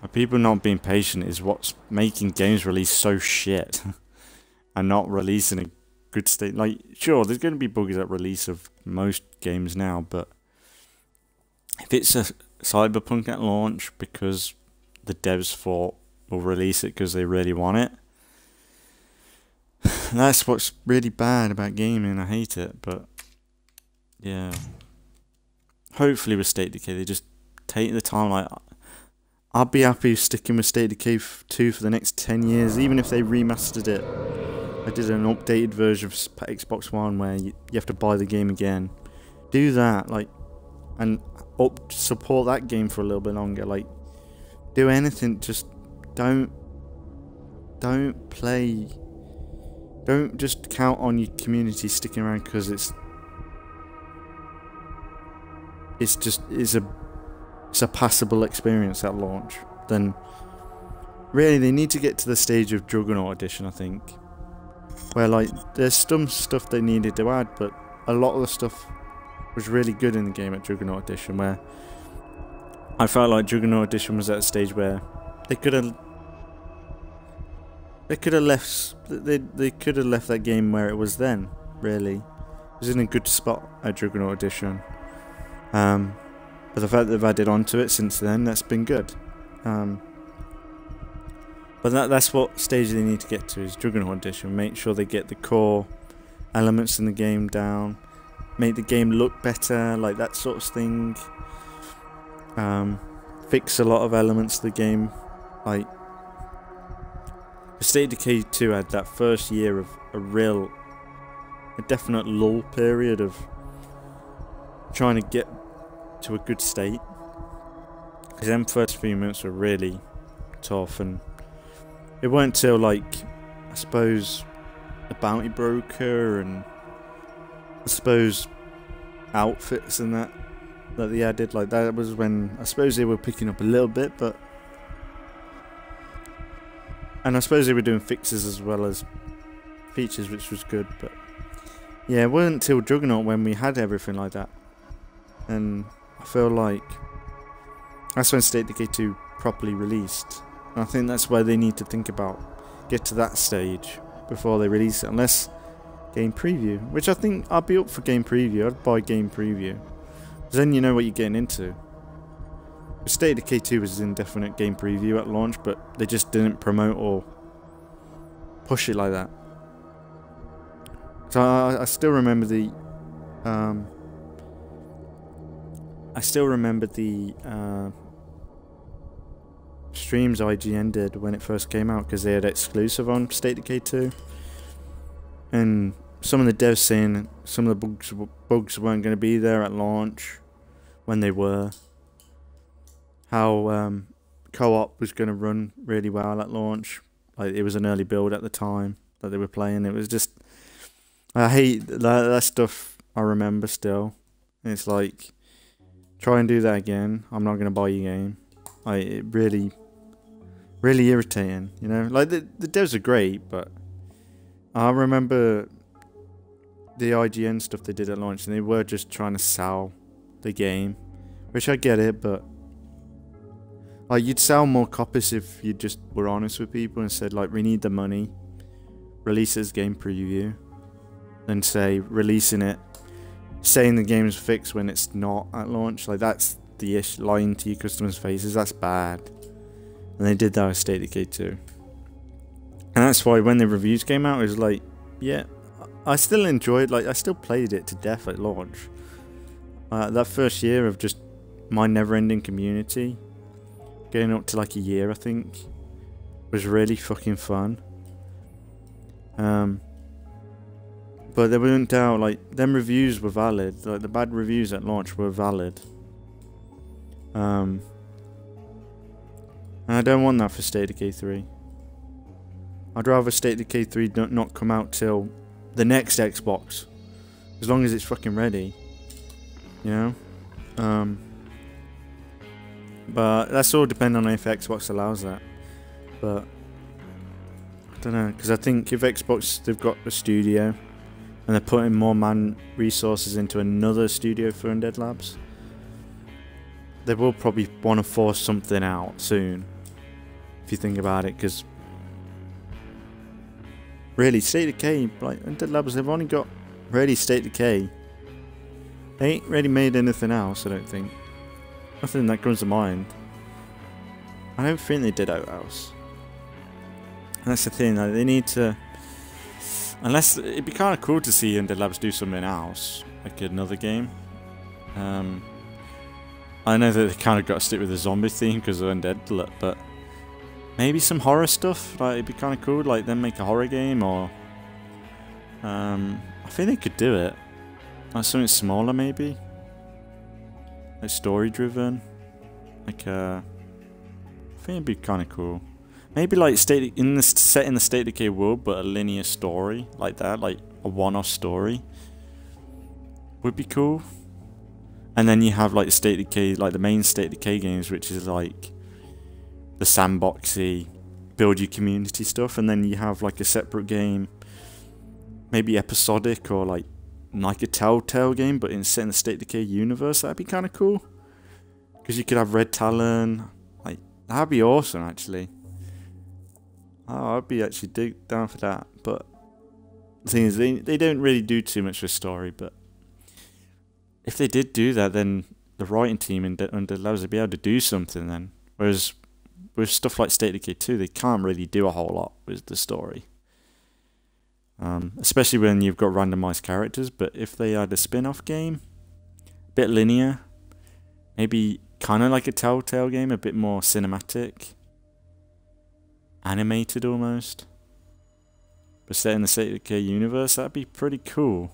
Speaker 1: But people not being patient is what's making games release so shit. And not releasing a good state. Like, sure, there's going to be bugs at release of most games now, but if it's a Cyberpunk at launch because the devs thought we'll release it because they really want it, that's what's really bad about gaming. I hate it, but yeah. Hopefully with State of Decay, they just take the time. Like, I'll be happy sticking with State of Decay 2 for the next 10 years, even if they remastered it. I did an updated version of Xbox One where you have to buy the game again. Do that, like, and support that game for a little bit longer. Like, do anything. Just don't just count on your community sticking around because it's a passable experience at launch. Then really they need to get to the stage of Juggernaut Edition, I think, where like there's some stuff they needed to add, but a lot of the stuff was really good in the game at Juggernaut Edition, where I felt like Juggernaut Edition was at a stage where they could have left that game where it was then. Really, it was in a good spot at Juggernaut Edition. But the fact that they've added onto it since then, that's been good. But that's what stage they need to get to, is Juggernaut Edition. Make sure they get the core elements in the game down, make the game look better, like that sort of thing. Fix a lot of elements of the game. Like, State of Decay 2 had that first year of a definite lull period of trying to get to a good state, because them first few minutes were really tough, and it weren't till like, I suppose, the bounty broker and I suppose outfits and that they added, like that was when I suppose they were picking up a little bit. But and I suppose they were doing fixes as well as features, which was good. But yeah, it wasn't until Juggernaut when we had everything like that, and I feel like that's when State of Decay 2 properly released. And I think that's where they need to think about, get to that stage before they release it, unless game preview, which I think I'd be up for game preview. I'd buy game preview, because then you know what you're getting into. State of Decay 2 was indefinite game preview at launch, but they just didn't promote or push it like that. So I still remember the streams IGN did when it first came out, because they had exclusive on State of Decay 2, and some of the devs saying some of the bugs weren't going to be there at launch when they were. How co-op was going to run really well at launch. Like, it was an early build at the time that they were playing. It was just, I hate that stuff. I remember still. And it's like, try and do that again. I'm not going to buy your game. It really really irritating, you know? Like, the devs are great, but I remember the IGN stuff they did at launch, and they were just trying to sell the game, which I get it, but like, you'd sell more copies if you just were honest with people and said, like, we need the money, release it as game preview, than say releasing it, saying the game's fixed when it's not at launch. Like, that's the issue. Lying to your customers' faces, that's bad. And they did that with State of Decay 2. And that's why when the reviews came out, it was like, yeah, I still enjoyed, like, I still played it to death at launch. That first year of just my never-ending community, going up to like a year, I think, was really fucking fun. But there weren't doubt, like, them reviews were valid. Like, the bad reviews at launch were valid. And I don't want that for State of Decay 3. I'd rather State of Decay 3 not come out till the next Xbox, as long as it's fucking ready, you know. But that's all depending on if Xbox allows that. But I don't know, because I think if Xbox, they've got a studio and they're putting more resources into another studio for Undead Labs, they will probably want to force something out soon, if you think about it. Because really, State of Decay, like Undead Labs, they've only got really State of Decay. They ain't really made anything else, I don't think. Nothing that comes to mind. I don't think they did Outhouse. And that's the thing, like, they need to... Unless... It'd be kind of cool to see Undead Labs do something else, like another game. I know that they kind of got to stick with the zombie theme because of Undead, but maybe some horror stuff, like, it'd be kind of cool, like them make a horror game, or... I think they could do it. Like something smaller, maybe? Like story driven, like I think it'd be kind of cool. Maybe like set in the State of Decay world, but a linear story like that, like a one-off story, would be cool. And then you have like State of Decay, like the main State of Decay games, which is like the sandboxy, build your community stuff, and then you have like a separate game, maybe episodic or like a Telltale game, but set in the State of Decay universe. That'd be kind of cool, because you could have Red Talon. Like, that'd be awesome, actually. Oh, I'd be actually down for that. But the thing is, they don't really do too much with story. But if they did do that, then the writing team in Undead Labs would be able to do something then. Whereas with stuff like State of Decay 2, they can't really do a whole lot with the story. Especially when you've got randomized characters. But if they had a spin-off game, a bit linear, maybe kind of like a Telltale game, a bit more cinematic, animated almost, but set in the State of Decay universe, that'd be pretty cool.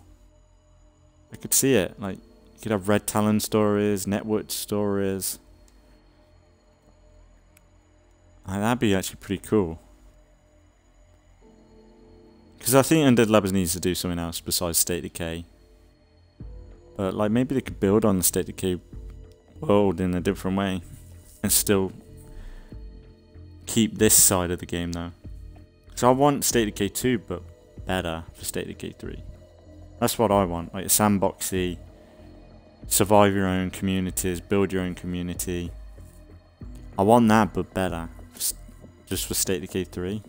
Speaker 1: I could see it. Like, you could have Red Talon stories, network stories. That'd be actually pretty cool. Because I think Undead Labs needs to do something else besides State of Decay. But like, maybe they could build on the State of Decay world in a different way and still keep this side of the game though. So I want State of Decay 2, but better for State of Decay 3. That's what I want, like a sandboxy, survive your own communities, build your own community. I want that, but better, just for State of Decay 3.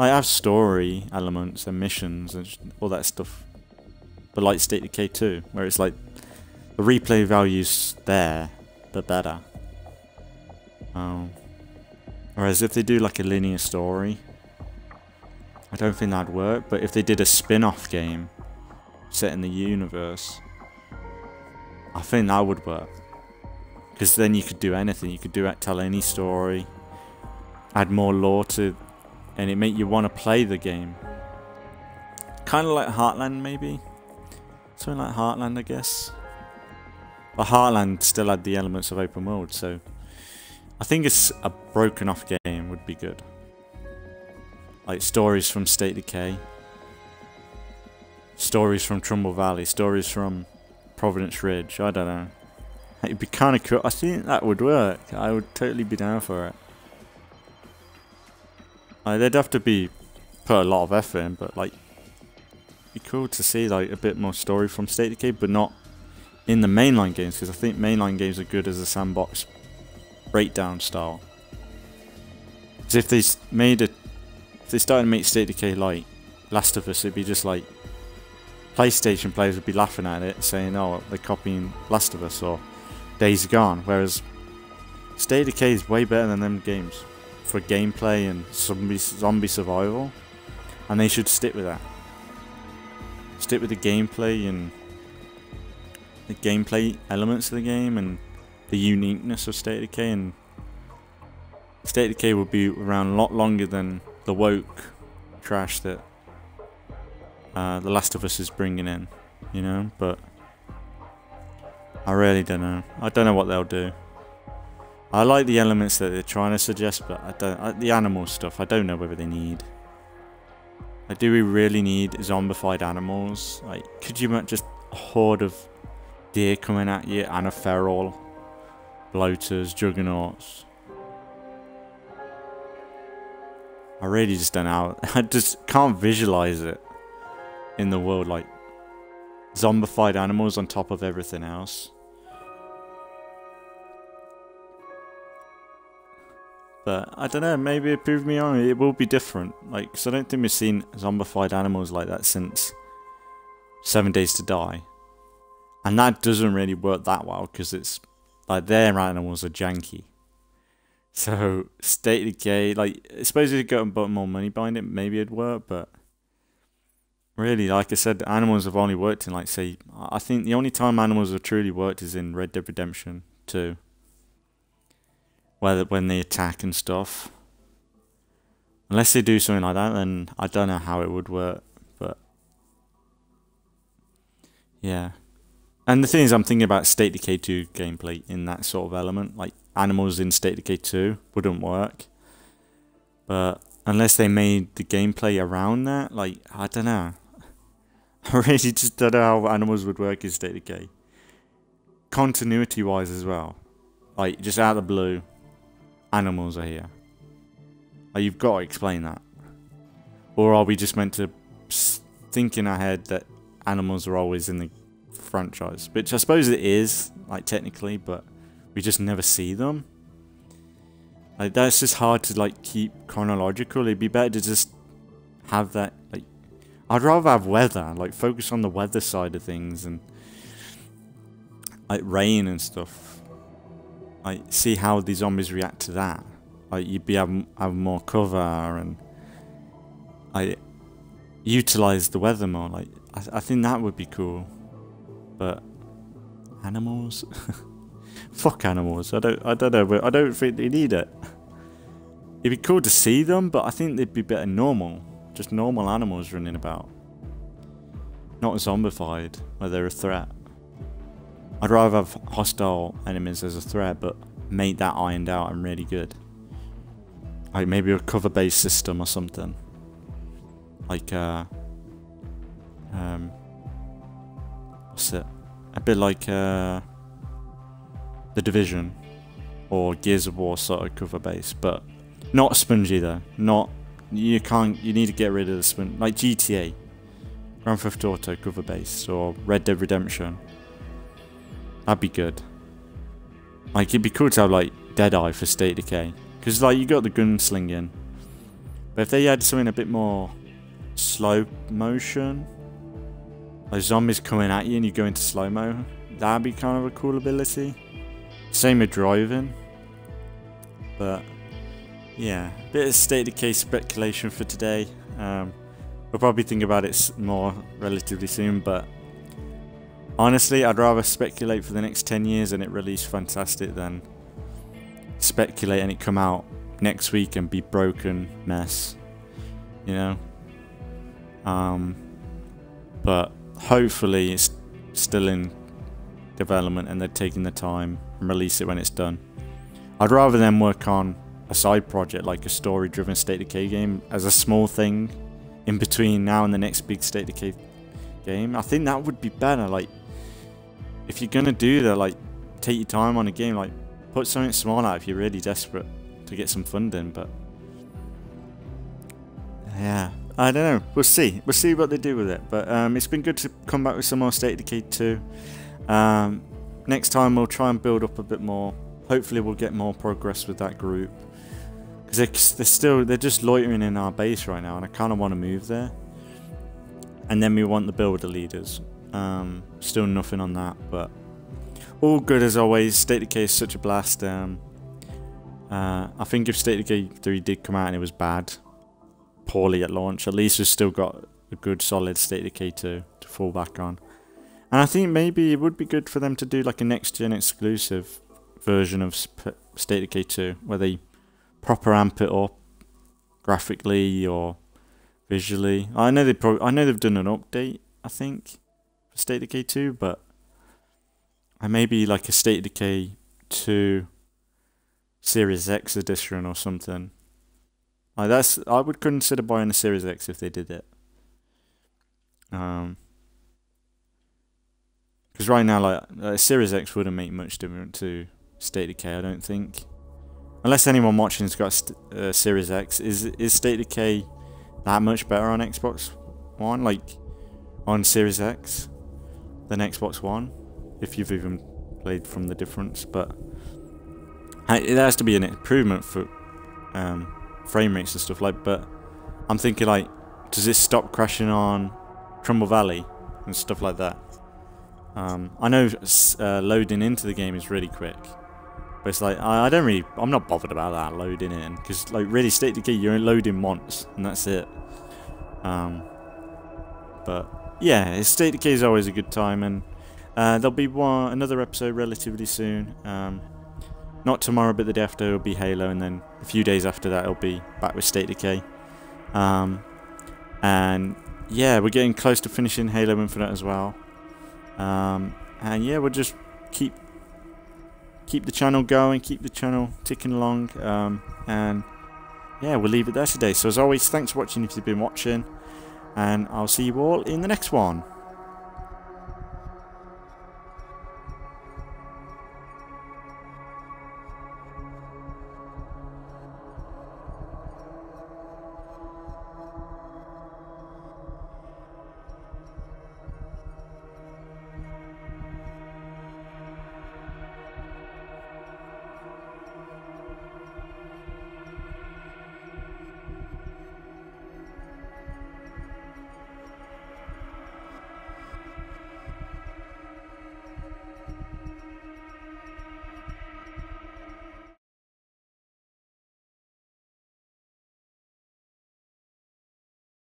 Speaker 1: I have story elements and missions and all that stuff, but like State of Decay 2, where it's like the replay value's there, but better. Whereas if they do like a linear story, I don't think that'd work. But if they did a spin-off game set in the universe, I think that would work. Because then you could do anything. You could tell any story, add more lore to, and it make you want to play the game. Kind of like Heartland, maybe. Something like Heartland, I guess. But Heartland still had the elements of open world, so I think it's a broken off game would be good. Like stories from State of Decay, stories from Trumbull Valley, stories from Providence Ridge. I don't know. It'd be kind of cool. I think that would work. I would totally be down for it. They'd have to put a lot of effort in, but like, it'd be cool to see like a bit more story from State of Decay, but not in the mainline games, because I think mainline games are good as a sandbox breakdown style. Because if they started to make State of Decay like Last of Us, it'd be just like PlayStation players would be laughing at it, saying, "Oh, they're copying Last of Us or Days Gone." Whereas State of Decay is way better than them games for gameplay and zombie survival, and they should stick with that. Stick with the gameplay and the gameplay elements of the game and the uniqueness of State of Decay, and State of Decay will be around a lot longer than the woke trash that The Last of Us is bringing in, you know. But I really don't know. I don't know what they'll do. I like the elements that they're trying to suggest, but I don't. The animal stuff, I don't know whether they need. Like, do we really need zombified animals? Like, could you just a horde of deer coming at you and a feral, bloaters, juggernauts? I really just don't know. I just can't visualize it in the world, like zombified animals on top of everything else. But I don't know, maybe it proved me wrong. It will be different. Like, 'cause I don't think we've seen zombified animals like that since 7 Days to Die. And that doesn't really work that well, because it's like their animals are janky. So State of Decay, like, I suppose if you got more money behind it, maybe it'd work, but really, like I said, animals have only worked in, like, say, I think the only time animals have truly worked is in Red Dead Redemption 2. When they attack and stuff. Unless they do something like that, then I don't know how it would work, but yeah. And the thing is, I'm thinking about State of Decay 2 gameplay in that sort of element. Like, animals in State of Decay 2 wouldn't work. But unless they made the gameplay around that, like, I don't know. I really just don't know how animals would work in State of Decay. Continuity-wise as well. Like, just out of the blue, animals are here. Like, you've got to explain that. Or are we just meant to think in our head that animals are always in the franchise? Which I suppose it is, like, technically, but we just never see them. Like, that's just hard to, like, keep chronological. It'd be better to just have that, like, I'd rather have weather, like, focus on the weather side of things, and like rain and stuff. Like, see how the zombies react to that. Like, you'd be have more cover, and like utilize the weather more. Like, I think that would be cool. But animals, fuck animals. I don't know. I don't think they need it. It'd be cool to see them, but I think they'd be better normal. Just normal animals running about. Not zombified, where they're a threat. I'd rather have hostile enemies as a threat, but make that ironed out and really good. Like, maybe a cover-based system or something. Like, what's it? A bit like, The Division. Or Gears of War sort of cover-based, but not spongy though. Not, you need to get rid of the sponge. Like GTA. Grand Theft Auto cover-based, or Red Dead Redemption. That'd be good. Like, it'd be cool to have, like, Deadeye for State of Decay. Because, like, you got the gunslinging. But if they had something a bit more slow motion, like zombies coming at you and you go into slow-mo, that'd be kind of a cool ability. Same with driving. But, yeah. Bit of State of Decay speculation for today. We'll probably think about it more relatively soon, but honestly, I'd rather speculate for the next 10 years and it release fantastic than speculate and it come out next week and be broken mess, you know. But hopefully it's still in development and they're taking the time and release it when it's done. I'd rather them work on a side project like a story-driven State of Decay game as a small thing in between now and the next big State of Decay game. I think that would be better. Like, if you're gonna do that, like, take your time on a game, like, put something small out if you're really desperate to get some funding. But yeah, I don't know. We'll see. We'll see what they do with it. But it's been good to come back with some more State of Decay 2. Next time we'll try and build up a bit more. Hopefully we'll get more progress with that group. Because they're just loitering in our base right now, and I kind of want to move there. And then we want the builder leaders. Still nothing on that, but all good as always. State of Decay is such a blast. I think if State of Decay 3 did come out and it was bad, poorly at launch, at least we've still got a good solid State of Decay 2 to fall back on. And I think maybe it would be good for them to do like a next-gen exclusive version of State of Decay 2, where they proper amp it up graphically or visually. I know they've done an update, I think, for State of Decay 2, but maybe like a State of Decay 2 Series X edition or something. Like I would consider buying a Series X if they did it. Because right now, like Series X wouldn't make much difference to State of Decay, I don't think. Unless anyone watching has got Series X, is State of Decay that much better on Xbox One, like on Series X, than Xbox One? If you've even played from the difference, but it has to be an improvement for frame rates and stuff like. But I'm thinking, like, does it stop crashing on Crumble Valley and stuff like that? I know loading into the game is really quick, but it's like I'm not bothered about that loading in, because like really State of Decay you're loading once and that's it. But yeah, State of Decay is always a good time, and there'll be another episode relatively soon. Not tomorrow, but the day after will be Halo, and then a few days after that it'll be back with State of Decay. And yeah, we're getting close to finishing Halo Infinite as well. And yeah, we'll just keep the channel going, keep the channel ticking along, and yeah, we'll leave it there today. So as always, thanks for watching if you've been watching, and I'll see you all in the next one.